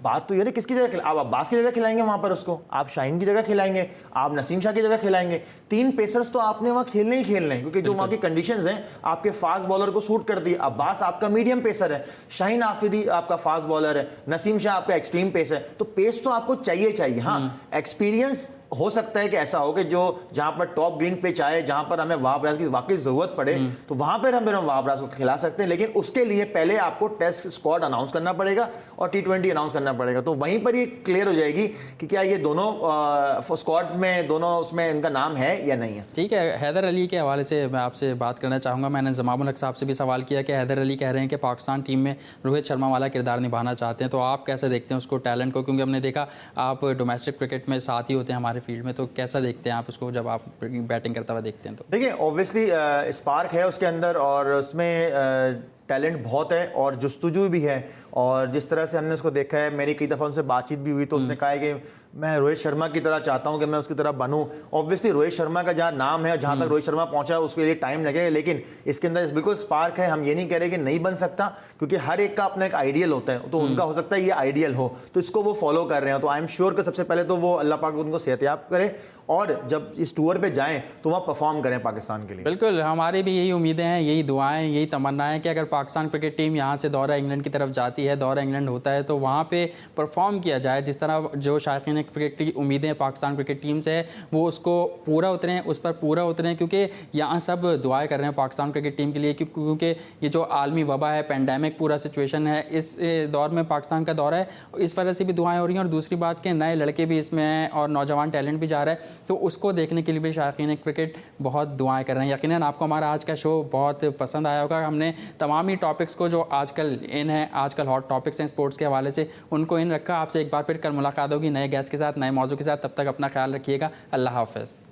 बात तो ये ना किसकी जगह आप अब्बास की जगह खिलाएंगे वहाँ पर उसको, आप शाहीन की जगह खिलाएंगे, आप नसीम शाह की जगह खिलाएंगे। तीन पेसर्स तो आपने वहाँ खेलने ही खेलने हैं, क्योंकि जो वहाँ की कंडीशंस हैं आपके फास्ट बॉलर को सूट करती है। अब्बास आपका मीडियम पेसर है, शाहीन आफिदी आपका फास्ट बॉलर है, नसीम शाह आपका एक्सट्रीम पेस है, तो पेस तो आपको चाहिए। हाँ, एक्सपीरियंस हो सकता है कि ऐसा हो कि जो जहां पर टॉप ग्रीन पिच आए, जहां पर हमें वहाब रियाज की वाकई जरूरत पड़े, तो वहां पर हम वहाब रियाज को खिला सकते हैं। लेकिन उसके लिए पहले आपको टेस्ट स्क्वाड अनाउंस करना पड़ेगा और T20 अनाउंस करना पड़ेगा, तो वहीं पर ये क्लियर हो जाएगी कि क्या ये दोनों स्क्वाड्स में, दोनों उसमें इनका नाम है या नहीं है। ठीक है, हैदर अली के हवाले से मैं आपसे बात करना चाहूँगा। मैंने जमामुल हक साहब से भी सवाल किया कि हैदर अली कह रहे हैं कि पाकिस्तान टीम में रोहित शर्मा वाला किरदार निभाना चाहते हैं, तो आप कैसे देखते हैं उसको, टैलेंट को? क्योंकि हमने देखा आप डोमेस्टिक क्रिकेट में साथ ही होते हैं हमारे फील्ड में, तो कैसा देखते हैं आप उसको जब आप बैटिंग करता हुआ देखते हैं? तो देखिए, ऑब्वियसली स्पार्क है उसके अंदर और उसमें टैलेंट बहुत है और जुस्तजू भी है, और जिस तरह से हमने उसको देखा है, मेरी कई दफ़ा उनसे बातचीत भी हुई, तो उसने कहा है कि मैं रोहित शर्मा की तरह चाहता हूं कि मैं उसकी तरह बनूं। ऑब्वियसली रोहित शर्मा का जहां नाम है, जहां तक रोहित शर्मा पहुंचा है, उसके लिए टाइम लगेगा, लेकिन इसके अंदर बिल्कुल स्पार्क है। हम ये नहीं कह रहे कि नहीं बन सकता, क्योंकि हर एक का अपना एक आइडियल होता है, तो उनका हो सकता है ये आइडियल हो, तो इसको वो फॉलो कर रहे हैं। तो आई एम श्योर कि सबसे पहले तो वो अल्लाह पाक उनको सेहतयाब करे, और जब इस टूर पे जाएं तो वहाँ परफॉर्म करें पाकिस्तान के लिए। बिल्कुल, हमारी भी यही उम्मीदें हैं, यही दुआएं, यही तमन्नाएं कि अगर पाकिस्तान क्रिकेट टीम यहाँ से दौरा इंग्लैंड की तरफ जाती है, दौरा इंग्लैंड होता है, तो वहाँ पे परफॉर्म किया जाए। जिस तरह जो शायकीन क्रिकेट की उम्मीदें पाकिस्तान क्रिकेट टीम से है, वो उसको पूरा उतरें, उस पर पूरा उतरें, क्योंकि यहाँ सब दुआएं कर रहे हैं पाकिस्तान क्रिकेट टीम के लिए, क्योंकि ये जो आलमी वबा है, पेंडेमिक पूरा सिचुएशन है, इस दौर में पाकिस्तान का दौरा है, इस वजह से भी दुआएं हो रही हैं। और दूसरी बात कि नए लड़के भी इसमें हैं और नौजवान टैलेंट भी जा रहा है, तो उसको देखने के लिए भी शायकीन क्रिकेट बहुत दुआएं कर रहे हैं। यकीनन आपको हमारा आज का शो बहुत पसंद आया होगा। हमने तमाम ही टॉपिक्स को जो आजकल इन है, आजकल हॉट टॉपिक्स हैं स्पोर्ट्स के हवाले से, उनको इन रखा। आपसे एक बार फिर कल मुलाकात होगी नए गेस्ट के साथ, नए मौजू के साथ। तब तक अपना ख्याल रखिएगा। अल्लाह हाफ़िज़।